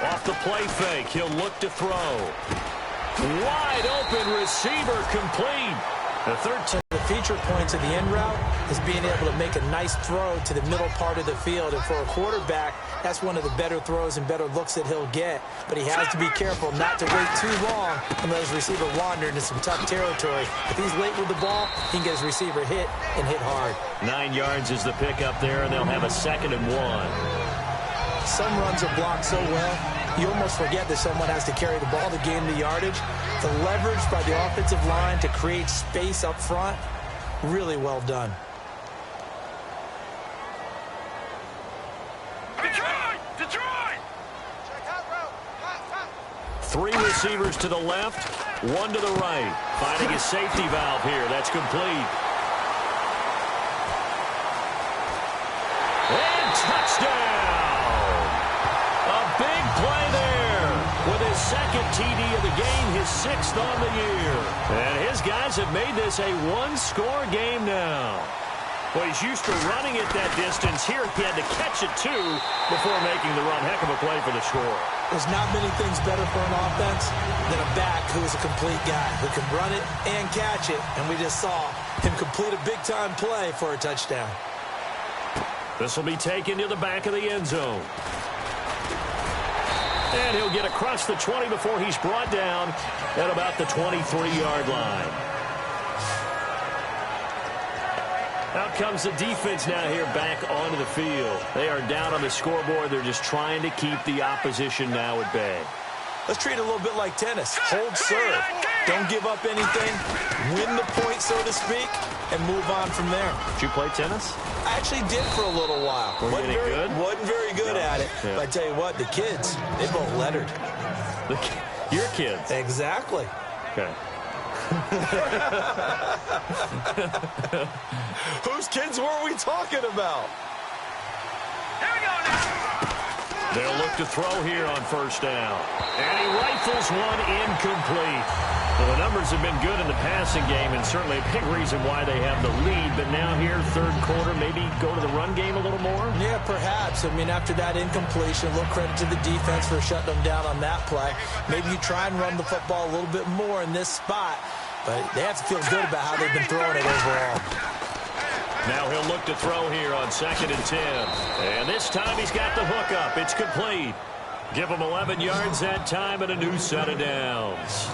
Off the play fake, he'll look to throw. Wide open receiver complete. The third the feature points of the end route is being able to make a nice throw to the middle part of the field. And for a quarterback, that's one of the better throws and better looks that he'll get. But he has to be careful not to wait too long and let his receiver wander into some tough territory. If he's late with the ball, he can get his receiver hit and hit hard. 9 yards is the pickup there, and they'll have a 2nd and 1. Some runs are blocked so well, you almost forget that someone has to carry the ball to gain the yardage. The leverage by the offensive line to create space up front, really well done. Detroit! 3 receivers to the left, 1 to the right. Finding his safety valve here. That's complete. And touchdown! A big play there with his 2nd TD of the game, his 6th on the year. And his guys have made this a 1-score game now. Well, he's used to running it that distance. Here he had to catch it, too, before making the run. Heck of a play for the score. There's not many things better for an offense than a back who is a complete guy, who can run it and catch it. And we just saw him complete a big-time play for a touchdown. This will be taken to the back of the end zone. And he'll get across the 20 before he's brought down at about the 23-yard line. Out comes the defense now here back onto the field. They are down on the scoreboard. They're just trying to keep the opposition now at bay. Let's treat it a little bit like tennis. Hold serve. Don't give up anything. Win the point, so to speak, and move on from there. Did you play tennis? I actually did for a little while. Wasn't very good at it. Yeah. But I tell you what, the kids, they both lettered. Your kids? Exactly. Okay. Whose kids were we talking about? Here we go now. They'll look to throw here on 1st down. And he rifles one incomplete. Well, the numbers have been good in the passing game, and certainly a big reason why they have the lead. But now here, 3rd quarter, maybe go to the run game a little more? Yeah, perhaps. I mean, after that incompletion, a little credit to the defense for shutting them down on that play. Maybe you try and run the football a little bit more in this spot. But they have to feel good about how they've been throwing it overall. Now he'll look to throw here on 2nd and 10. And this time he's got the hook up. It's complete. Give him 11 yards that time and a new set of downs.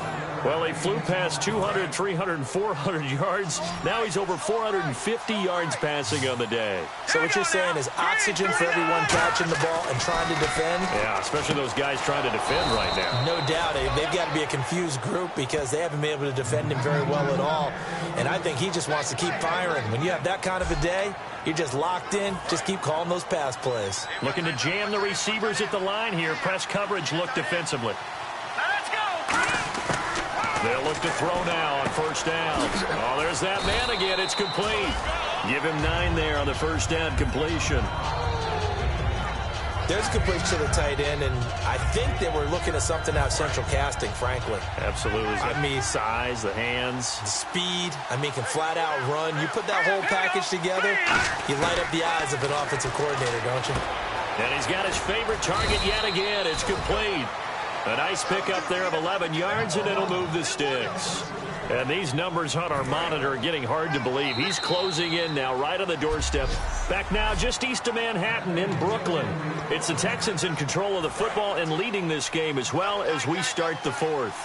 Well, he flew past 200, 300, and 400 yards. Now he's over 450 yards passing on the day. So what you're saying is oxygen for everyone catching the ball and trying to defend? Yeah, especially those guys trying to defend right now. No doubt. They've got to be a confused group because they haven't been able to defend him very well at all. And I think he just wants to keep firing. When you have that kind of a day, you're just locked in. Just keep calling those pass plays. Looking to jam the receivers at the line here. Press coverage, look defensively. Let's go. They'll look to throw now on 1st down. Oh, there's that man again. It's complete. Give him 9 there on the 1st down completion. There's a completion to the tight end, and I think they were looking at something out of central casting, frankly. Absolutely. I mean, size, the hands. the speed. I mean, can flat out run. You put that whole package together, you light up the eyes of an offensive coordinator, don't you? And he's got his favorite target yet again. It's complete. A nice pickup there of 11 yards, and it'll move the sticks. And these numbers on our monitor are getting hard to believe. He's closing in now, right on the doorstep. Back now just east of Manhattan in Brooklyn. It's the Texans in control of the football and leading this game as well as we start the fourth.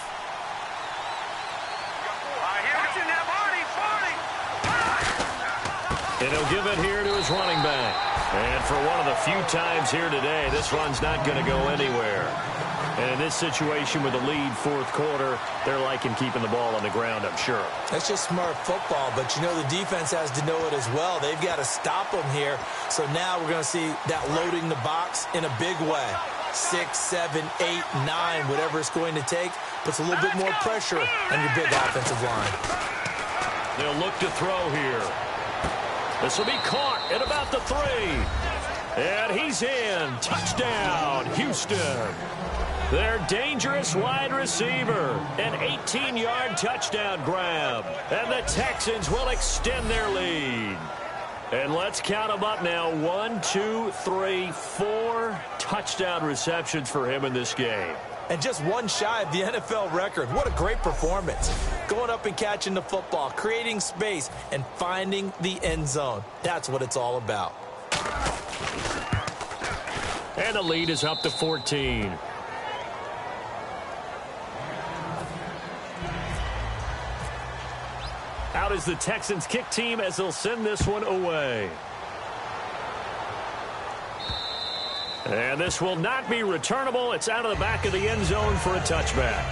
And he'll give it here to his running back. And for one of the few times here today, this run's not going to go anywhere. And in this situation with the lead fourth quarter, they're liking keeping the ball on the ground, I'm sure. That's just smart football, but you know the defense has to know it as well. They've got to stop them here. So now we're going to see that loading the box in a big way. 6, 7, 8, 9, whatever it's going to take, puts a little bit more pressure on your big offensive line. They'll look to throw here. This will be caught at about the 3. And he's in. Touchdown, Houston. Their dangerous wide receiver. An 18-yard touchdown grab. And the Texans will extend their lead. And let's count them up now. 1, 2, 3, 4 touchdown receptions for him in this game. And just one shy of the NFL record. What a great performance. Going up and catching the football, creating space, and finding the end zone. That's what it's all about. And the lead is up to 14. Out is the Texans kick team as they'll send this one away. And this will not be returnable. It's out of the back of the end zone for a touchback.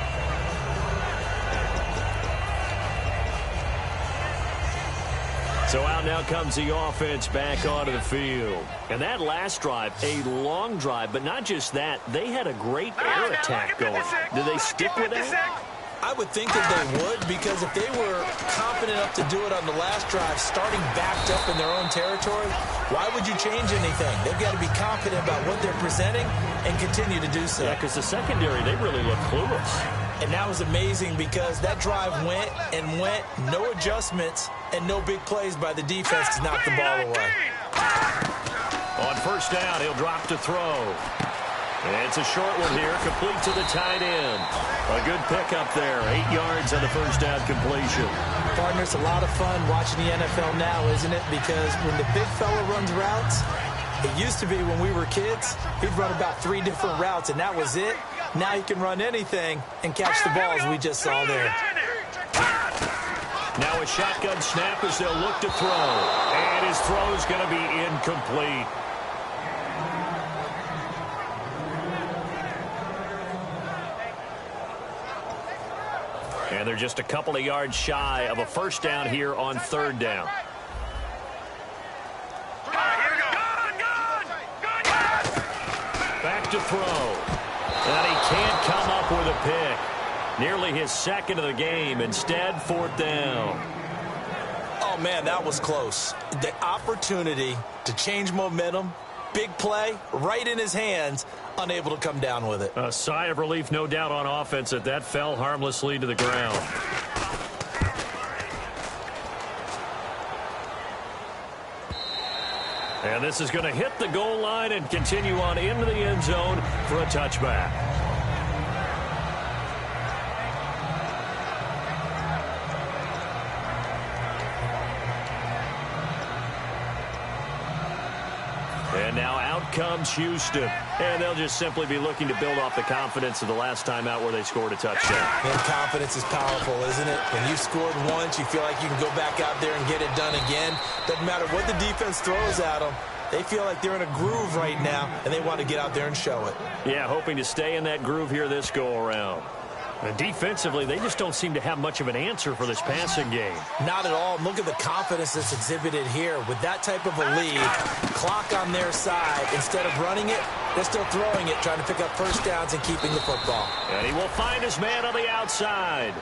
So out now comes the offense back onto the field. And that last drive, a long drive, but not just that. They had a great air attack going. Did they stick with that? I would think that they would, because if they were confident enough to do it on the last drive, starting backed up in their own territory, why would you change anything? They've got to be confident about what they're presenting and continue to do so. Yeah, because the secondary, they really look clueless. And that was amazing because that drive went and went, no adjustments, and no big plays by the defense to knock the ball away. On first down, he'll drop to throw. And it's a short one here, complete to the tight end. A good pickup there, 8 yards on the first down completion. Partner, it's a lot of fun watching the NFL now, isn't it? Because when the big fella runs routes, it used to be when we were kids, he'd run about 3 different routes, and that was it. Now he can run anything and catch the balls we just saw there. Now a shotgun snap as they'll look to throw. And his throw's going to be incomplete. And they're just a couple of yards shy of a first down here on third down. Back to throw. And he can't come up with a pick. Nearly his second of the game. Instead, fourth down. Oh, man, that was close. The opportunity to change momentum, big play, right in his hands, unable to come down with it. A sigh of relief, no doubt, on offense that fell harmlessly to the ground. And this is going to hit the goal line and continue on into the end zone for a touchback. And now out comes Houston. And they'll just simply be looking to build off the confidence of the last time out where they scored a touchdown. And confidence is powerful, isn't it? When you've scored once, you feel like you can go back out there and get it done again. Doesn't matter what the defense throws at them. They feel like they're in a groove right now, and they want to get out there and show it. Yeah, hoping to stay in that groove here this go-around. And defensively, they just don't seem to have much of an answer for this passing game. Not at all. Look at the confidence that's exhibited here. With that type of a lead, clock on their side, instead of running it, they're still throwing it, trying to pick up first downs and keeping the football. And he will find his man on the outside.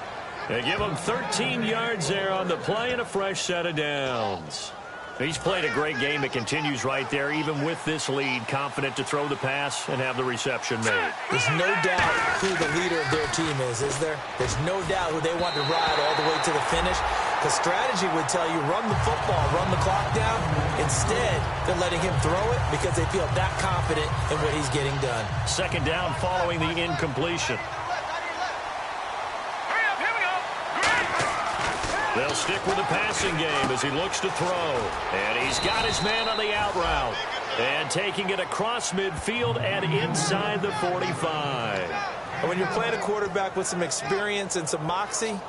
They give him 13 yards there on the play and a fresh set of downs. He's played a great game. It continues right there, even with this lead, confident to throw the pass and have the reception made. There's no doubt who the leader of their team is there? There's no doubt who they want to ride all the way to the finish. Because strategy would tell you run the football, run the clock down. Instead, they're letting him throw it because they feel that confident in what he's getting done. Second down following the incompletion. They'll stick with the passing game as he looks to throw. And he's got his man on the out route. And taking it across midfield and inside the 45. And when you're playing a quarterback with some experience and some moxie,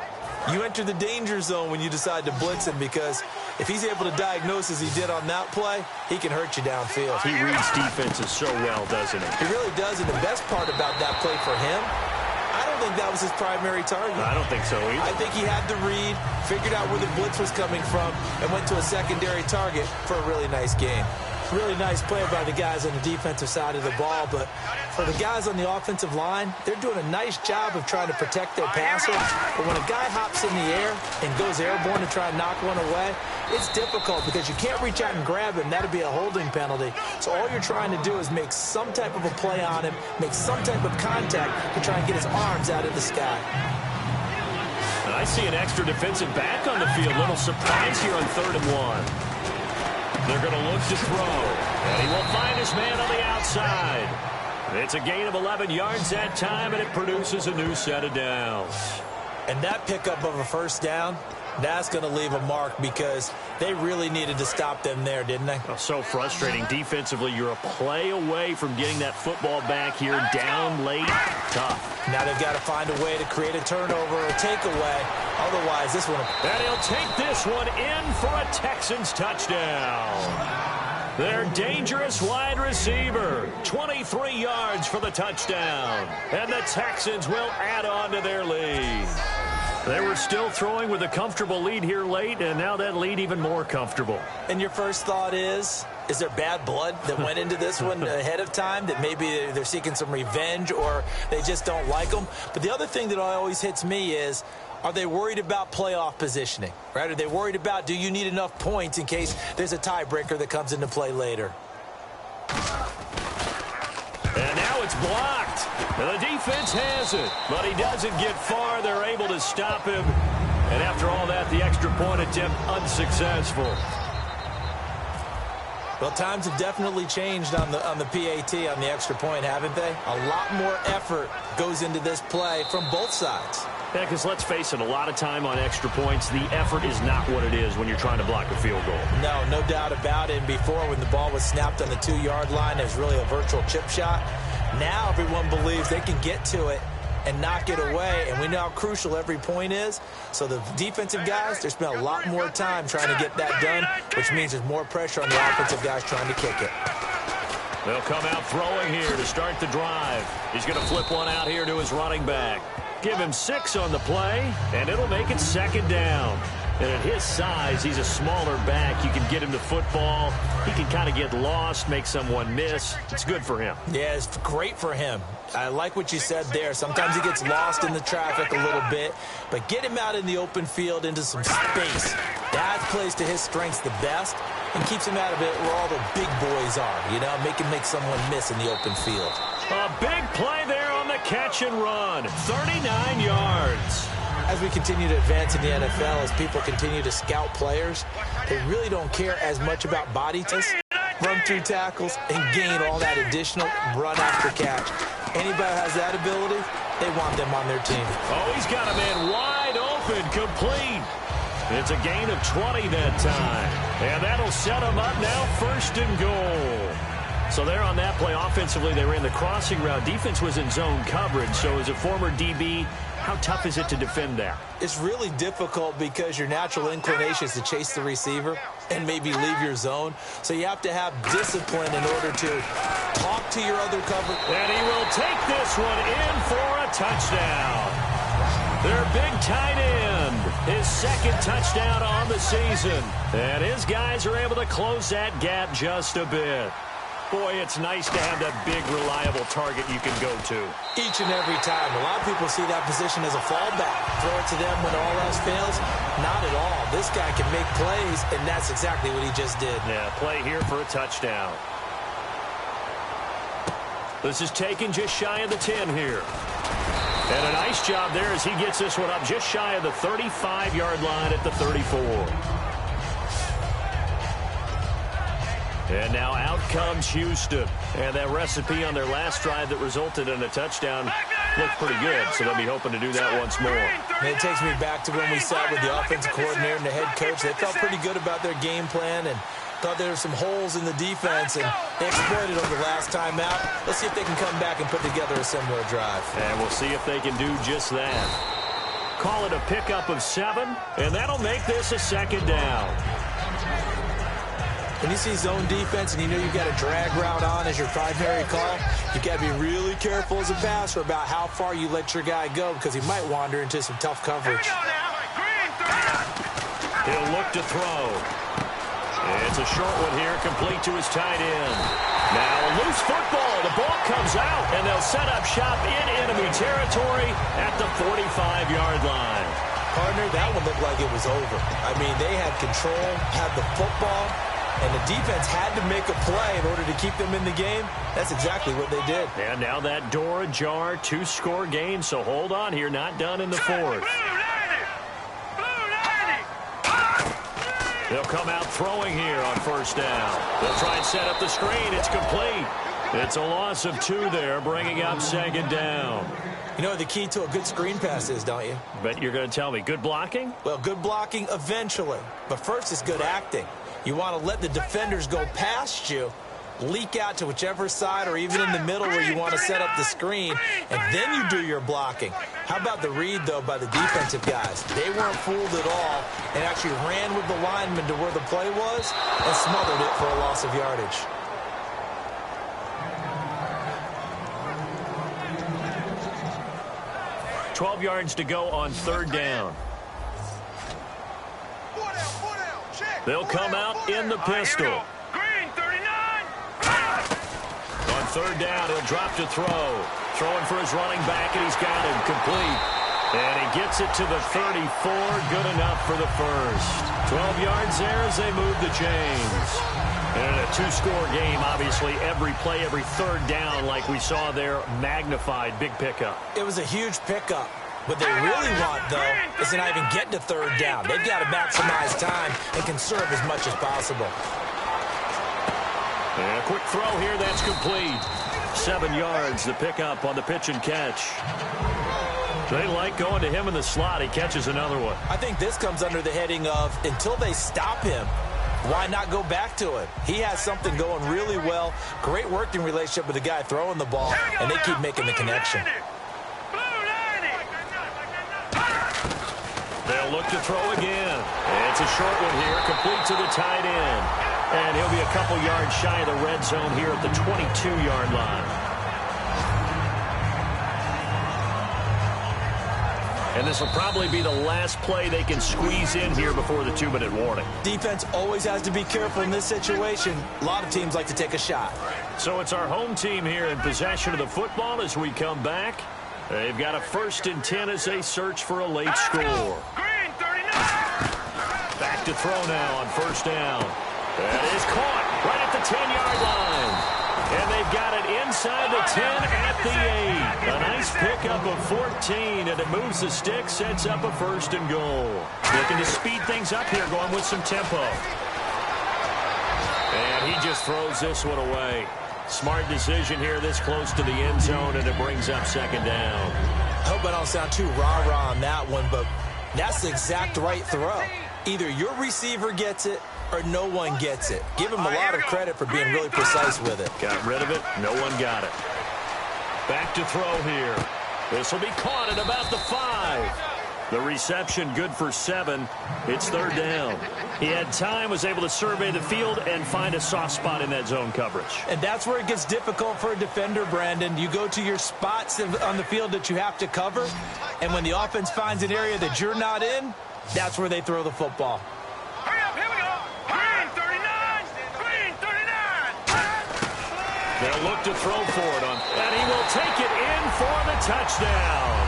you enter the danger zone when you decide to blitz him, because if he's able to diagnose as he did on that play, he can hurt you downfield. He reads defenses so well, doesn't he? He really does, and the best part about that play for him, I don't think that was his primary target. I don't think so either. I think he had the read, figured out where the blitz was coming from, and went to a secondary target for a really nice game. Really nice play by the guys on the defensive side of the ball, but for the guys on the offensive line, they're doing a nice job of trying to protect their passer. But when a guy hops in the air and goes airborne to try and knock one away, it's difficult because you can't reach out and grab him. That'd be a holding penalty. So all you're trying to do is make some type of a play on him, make some type of contact to try and get his arms out of the sky. I see an extra defensive back on the field. Little surprise here on 3rd and 1. They're going to look to throw. And he will find his man on the outside. It's a gain of 11 yards that time, and it produces a new set of downs. And that pickup of a first down, that's going to leave a mark because they really needed to stop them there, didn't they? Oh, so frustrating. Defensively, you're a play away from getting that football back here. Down late, tough. Now they've got to find a way to create a turnover or takeaway. Otherwise, this one... And he'll take this one in for a Texans touchdown. Their dangerous wide receiver, 23 yards for the touchdown. And the Texans will add on to their lead. They were still throwing with a comfortable lead here late, and now that lead even more comfortable. And your first thought is there bad blood that went into this one ahead of time, that maybe they're seeking some revenge or they just don't like them? But the other thing that always hits me is, are they worried about playoff positioning, right? Are they worried about, do you need enough points in case there's a tiebreaker that comes into play later? And now it's blocked. And the defense has it, but he doesn't get far. They're able to stop him. And after all that, the extra point attempt unsuccessful. Well, times have definitely changed on the PAT, on the extra point, haven't they? A lot more effort goes into this play from both sides. Yeah, because let's face it, a lot of time on extra points, the effort is not what it is when you're trying to block a field goal. No doubt about it. And before, when the ball was snapped on the 2-yard line, it was really a virtual chip shot. Now everyone believes they can get to it and knock it away, and we know how crucial every point is. So the defensive guys, they spent a lot more time trying to get that done, which means there's more pressure on the offensive guys trying to kick it. They'll come out throwing here to start the drive. He's going to flip one out here to his running back. Give him 6 on the play, and it'll make it 2nd down. And at his size, he's a smaller back. You can get him to football. He can kind of get lost, make someone miss. It's good for him. Yeah, it's great for him. I like what you said there. Sometimes he gets lost in the traffic a little bit, but get him out in the open field into some space. That plays to his strengths the best and keeps him out of it where all the big boys are, you know, make someone miss in the open field. A big play there on the catch and run. 39 yards. As we continue to advance in the NFL, as people continue to scout players, they really don't care as much about body tests, run through tackles, and gain all that additional run after catch. Anybody who has that ability, they want them on their team. Oh, he's got a man wide open, complete. It's a gain of 20 that time. And that'll set him up now, 1st and goal. So there on that play, offensively, they ran the crossing route. Defense was in zone coverage. So as a former DB, how tough is it to defend that? It's really difficult because your natural inclination is to chase the receiver and maybe leave your zone. So you have to have discipline in order to talk to your other cover. And he will take this one in for a touchdown. Their big tight end, his 2nd touchdown on the season. And his guys are able to close that gap just a bit. Boy, it's nice to have that big, reliable target you can go to. Each and every time. A lot of people see that position as a fallback. Throw it to them when all else fails. Not at all. This guy can make plays, and that's exactly what he just did. Yeah, play here for a touchdown. This is taken just shy of the 10 here. And a nice Nice job there as he gets this one up just shy of the 35-yard line at the 34. And now out comes Houston. And that recipe on their last drive that resulted in a touchdown looked pretty good, so they'll be hoping to do that once more. And it takes me back to when we sat with the offensive coordinator and the head coach. They felt pretty good about their game plan and thought there were some holes in the defense, and they exploited them the last time out. Let's see if they can come back and put together a similar drive. And we'll see if they can do just that. Call it a pickup of 7, and that'll make this a second down. When you see zone defense and you know you've got a drag route on as your primary call, you've got to be really careful as a passer about how far you let your guy go because he might wander into some tough coverage. He'll look to throw. It's a short one here, complete to his tight end. Now a loose football. The ball comes out, and they'll set up shop in enemy territory at the 45-yard line. Partner, that one looked like it was over. I mean, they had control, had the football, and the defense had to make a play in order to keep them in the game. That's exactly what they did. And now that door ajar, 2-score game, so hold on here, not done in the fourth. They'll come out throwing here on first down. They'll try and set up the screen. It's complete. It's a loss of 2 there, bringing up second down. You know what the key to a good screen pass is, don't you? Bet you're going to tell me. Good blocking? Well, good blocking eventually. But first is good acting. You want to let the defenders go past you, leak out to whichever side or even in the middle where you want to set up the screen, and then you do your blocking. How about the read, though, by the defensive guys? They weren't fooled at all and actually ran with the lineman to where the play was and smothered it for a loss of yardage. $12 yards to go on third down. They'll come out in the pistol. Green 39. On third down, he'll drop to throw. Throwing for his running back, and he's got him complete. And he gets it to the 34. Good enough for the first. 12 yards there as they move the chains. And in a 2-score game, obviously, every play, every third down, like we saw there, magnified. Big pickup. It was a huge pickup. What they really want, though, is to not even get to third down. They've got to maximize time and conserve as much as possible. And a quick throw here, that's complete. 7 yards, the pickup on the pitch and catch. They like going to him in the slot. He catches another one. I think this comes under the heading of, until they stop him, why not go back to it? He has something going really well. Great working relationship with the guy throwing the ball, and they keep making the connection. They'll look to throw again. It's a short one here, complete to the tight end. And he'll be a couple yards shy of the red zone here at the 22-yard line. And this will probably be the last play they can squeeze in here before the 2-minute warning. Defense always has to be careful in this situation. A lot of teams like to take a shot. So it's our home team here in possession of the football as we come back. They've got a 1st and 10 as they search for a late score. Back to throw now on first down. That is caught right at the 10-yard line. And they've got it inside the 10 at the 8. A nice pickup of 14, and it moves the stick, sets up a 1st and goal. Looking to speed things up here, going with some tempo. And he just throws this one away. Smart decision here this close to the end zone, and it brings up second down. I hope I don't sound too rah-rah on that one, but that's the exact right throw. Either your receiver gets it or no one gets it. Give him a lot of credit for being really precise with it. Got rid of it. No one got it. Back to throw here. This will be caught at about the 5. The reception good for 7. It's third down. He had time, was able to survey the field and find a soft spot in that zone coverage. And that's where it gets difficult for a defender, Brandon. You go to your spots on the field that you have to cover, and when the offense finds an area that you're not in, that's where they throw the football. Hurry up, here we go. Green 39. Green 39. They'll look to throw for it and he will take it in for the touchdown.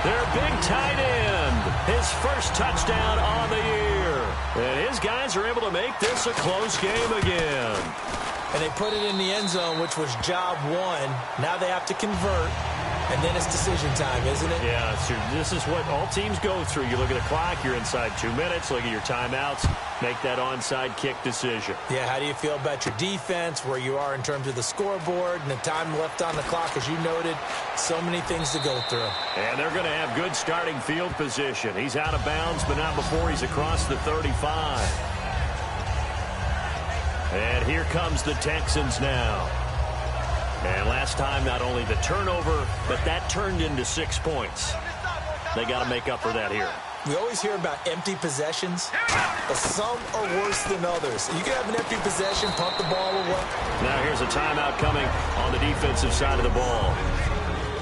Their big tight end, his first touchdown on the year. And his guys are able to make this a close game again. And they put it in the end zone, which was job 1. Now they have to convert. And then it's decision time, isn't it? Yeah, so this is what all teams go through. You look at the clock, you're inside 2 minutes, look at your timeouts, make that onside kick decision. Yeah, how do you feel about your defense, where you are in terms of the scoreboard, and the time left on the clock, as you noted? So many things to go through. And they're going to have good starting field position. He's out of bounds, but not before he's across the 35. And here comes the Texans now. And last time, not only the turnover, but that turned into 6 points. They got to make up for that here. We always hear about empty possessions, but some are worse than others. You can have an empty possession, punt the ball away. Now here's a timeout coming on the defensive side of the ball.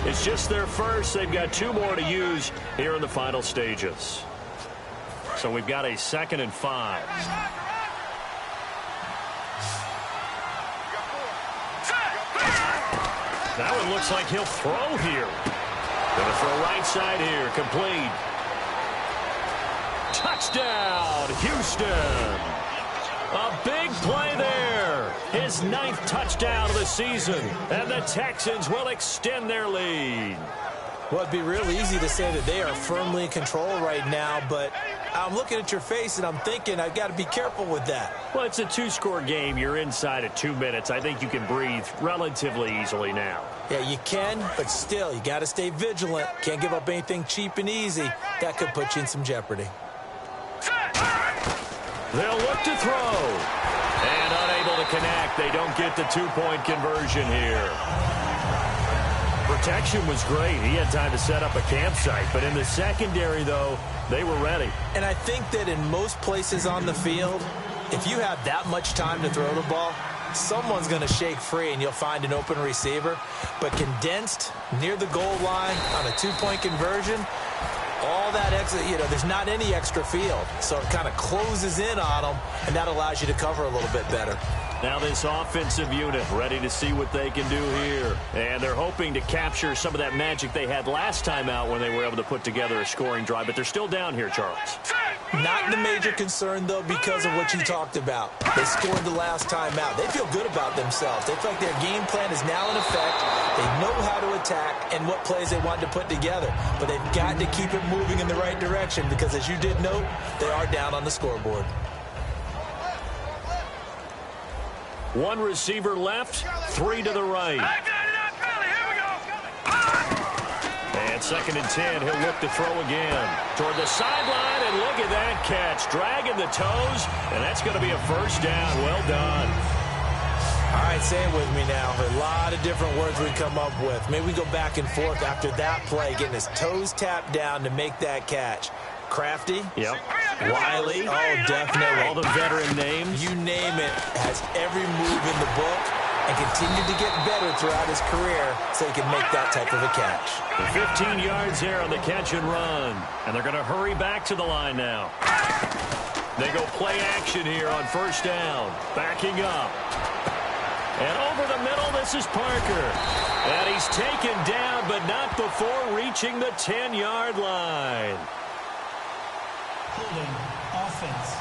It's just their first. They've got 2 more to use here in the final stages. So we've got a 2nd and 5. That one looks like he'll throw here. Gonna throw right side here. Complete. Touchdown, Houston. A big play there. His 9th touchdown of the season. And the Texans will extend their lead. Well, it'd be real easy to say that they are firmly in control right now, but I'm looking at your face and I'm thinking I've got to be careful with that. Well, it's a 2-score game. You're inside at 2 minutes. I think you can breathe relatively easily now. Yeah, you can, but still, you got to stay vigilant. Can't give up anything cheap and easy. That could put you in some jeopardy. They'll look to throw. And unable to connect. They don't get the 2-point conversion here. Protection was great. He had time to set up a campsite. But in the secondary, though, they were ready. And I think that in most places on the field, if you have that much time to throw the ball, someone's going to shake free and you'll find an open receiver. But condensed near the goal line on a 2-point conversion, all that extra, there's not any extra field. So it kind of closes in on them, and that allows you to cover a little bit better. Now this offensive unit ready to see what they can do here. And they're hoping to capture some of that magic they had last time out when they were able to put together a scoring drive. But they're still down here, Charles. Not the major concern, though, because of what you talked about. They scored the last time out. They feel good about themselves. They feel like their game plan is now in effect. They know how to attack and what plays they want to put together. But they've got to keep it moving in the right direction because, as you did note, they are down on the scoreboard. 1 receiver left, 3 to the right. And 2nd and 10, he'll look to throw again. Toward the sideline, and look at that catch. Dragging the toes, and that's going to be a first down. Well done. All right, say it with me now. A lot of different words we come up with. Maybe we go back and forth after that play, getting his toes tapped down to make that catch. Crafty. Yep. Wiley. Oh, definitely. All the veteran names. You name it. Has every move in the book and continued to get better throughout his career so he can make that type of a catch. 15 yards there on the catch and run. And they're going to hurry back to the line now. They go play action here on first down. Backing up. And over the middle, this is Parker. And he's taken down, but not before reaching the 10-yard line. Holding offense.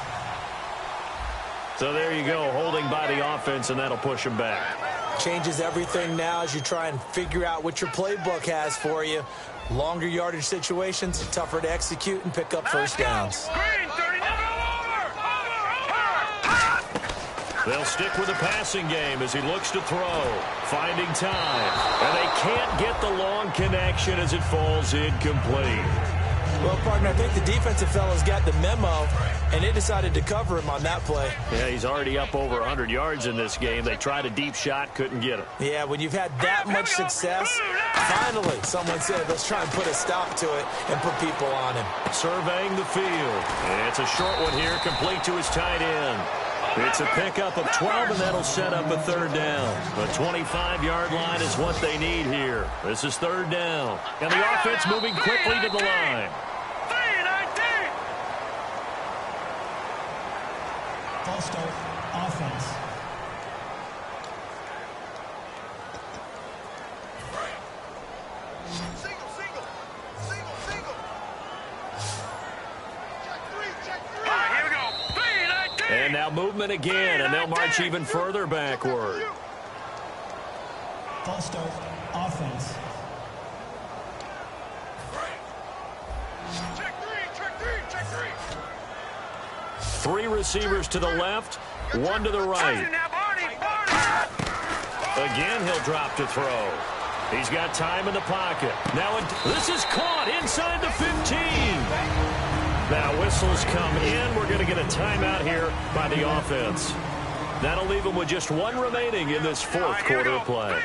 So there you go, holding by the offense, and that'll push him back. Changes everything now as you try and figure out what your playbook has for you. Longer yardage situations, tougher to execute and pick up first downs. They'll stick with the passing game as he looks to throw, finding time. And they can't get the long connection as it falls incomplete. Well, partner, I think the defensive fellas got the memo, and they decided to cover him on that play. Yeah, he's already up over 100 yards in this game. They tried a deep shot, couldn't get him. Yeah, when you've had that much success, finally someone said, let's try and put a stop to it and put people on him. Surveying the field. And it's a short one here, complete to his tight end. It's a pickup of 12, and that'll set up a third down. The 25-yard line is what they need here. This is third down. And the offense moving quickly to the line. False start, offense. And now movement again, and they'll march even further backward. False start, offense. receivers to the left, one to the right. Again, he'll drop to throw. He's got time in the pocket. Now this is caught inside the 15. Now whistles come in. We're going to get a timeout here by the offense. That'll leave them with just one remaining in this fourth quarter of play.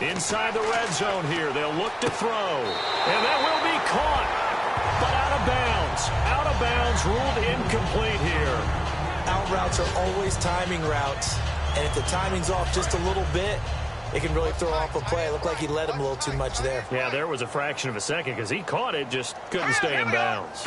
Inside the red zone here. They'll look to throw. And that will be caught. But out of bounds. Out of bounds. Ruled incomplete here. Out routes are always timing routes. And if the timing's off just a little bit, it can really throw off a play. It looked like he led him a little too much there. Yeah, there was a fraction of a second because he caught it, just couldn't stay in bounds.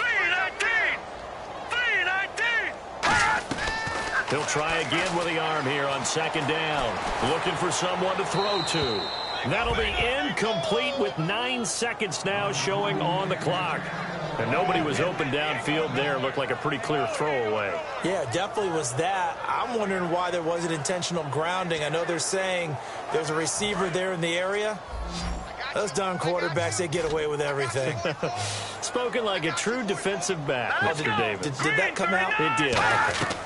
He'll try again with the arm here on second down. Looking for someone to throw to. That'll be incomplete with 9 seconds now showing on the clock. And nobody was open downfield there. Looked like a pretty clear throwaway. Yeah, definitely was that. I'm wondering why there wasn't intentional grounding. I know they're saying there's a receiver there in the area. Those darn quarterbacks, they get away with everything. Spoken like a true defensive back, Mr. Davis. Did that come out? It did. Okay.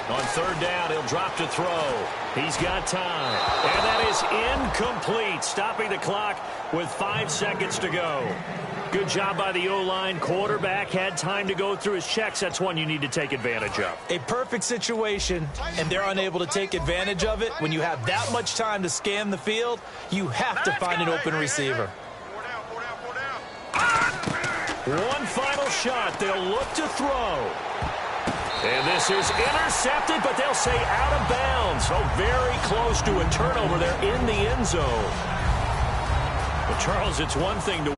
On third down, he'll drop to throw. He's got time. And that is incomplete, stopping the clock with 5 seconds to go. Good job by the O-line. Quarterback had time to go through his checks. That's one you need to take advantage of. A perfect situation, and they're unable to take advantage of it. When you have that much time to scan the field, you have to find an open receiver. One final shot. They'll look to throw. And this is intercepted, but they'll say out of bounds. So very close to a turnover there in the end zone. But Charles, it's one thing to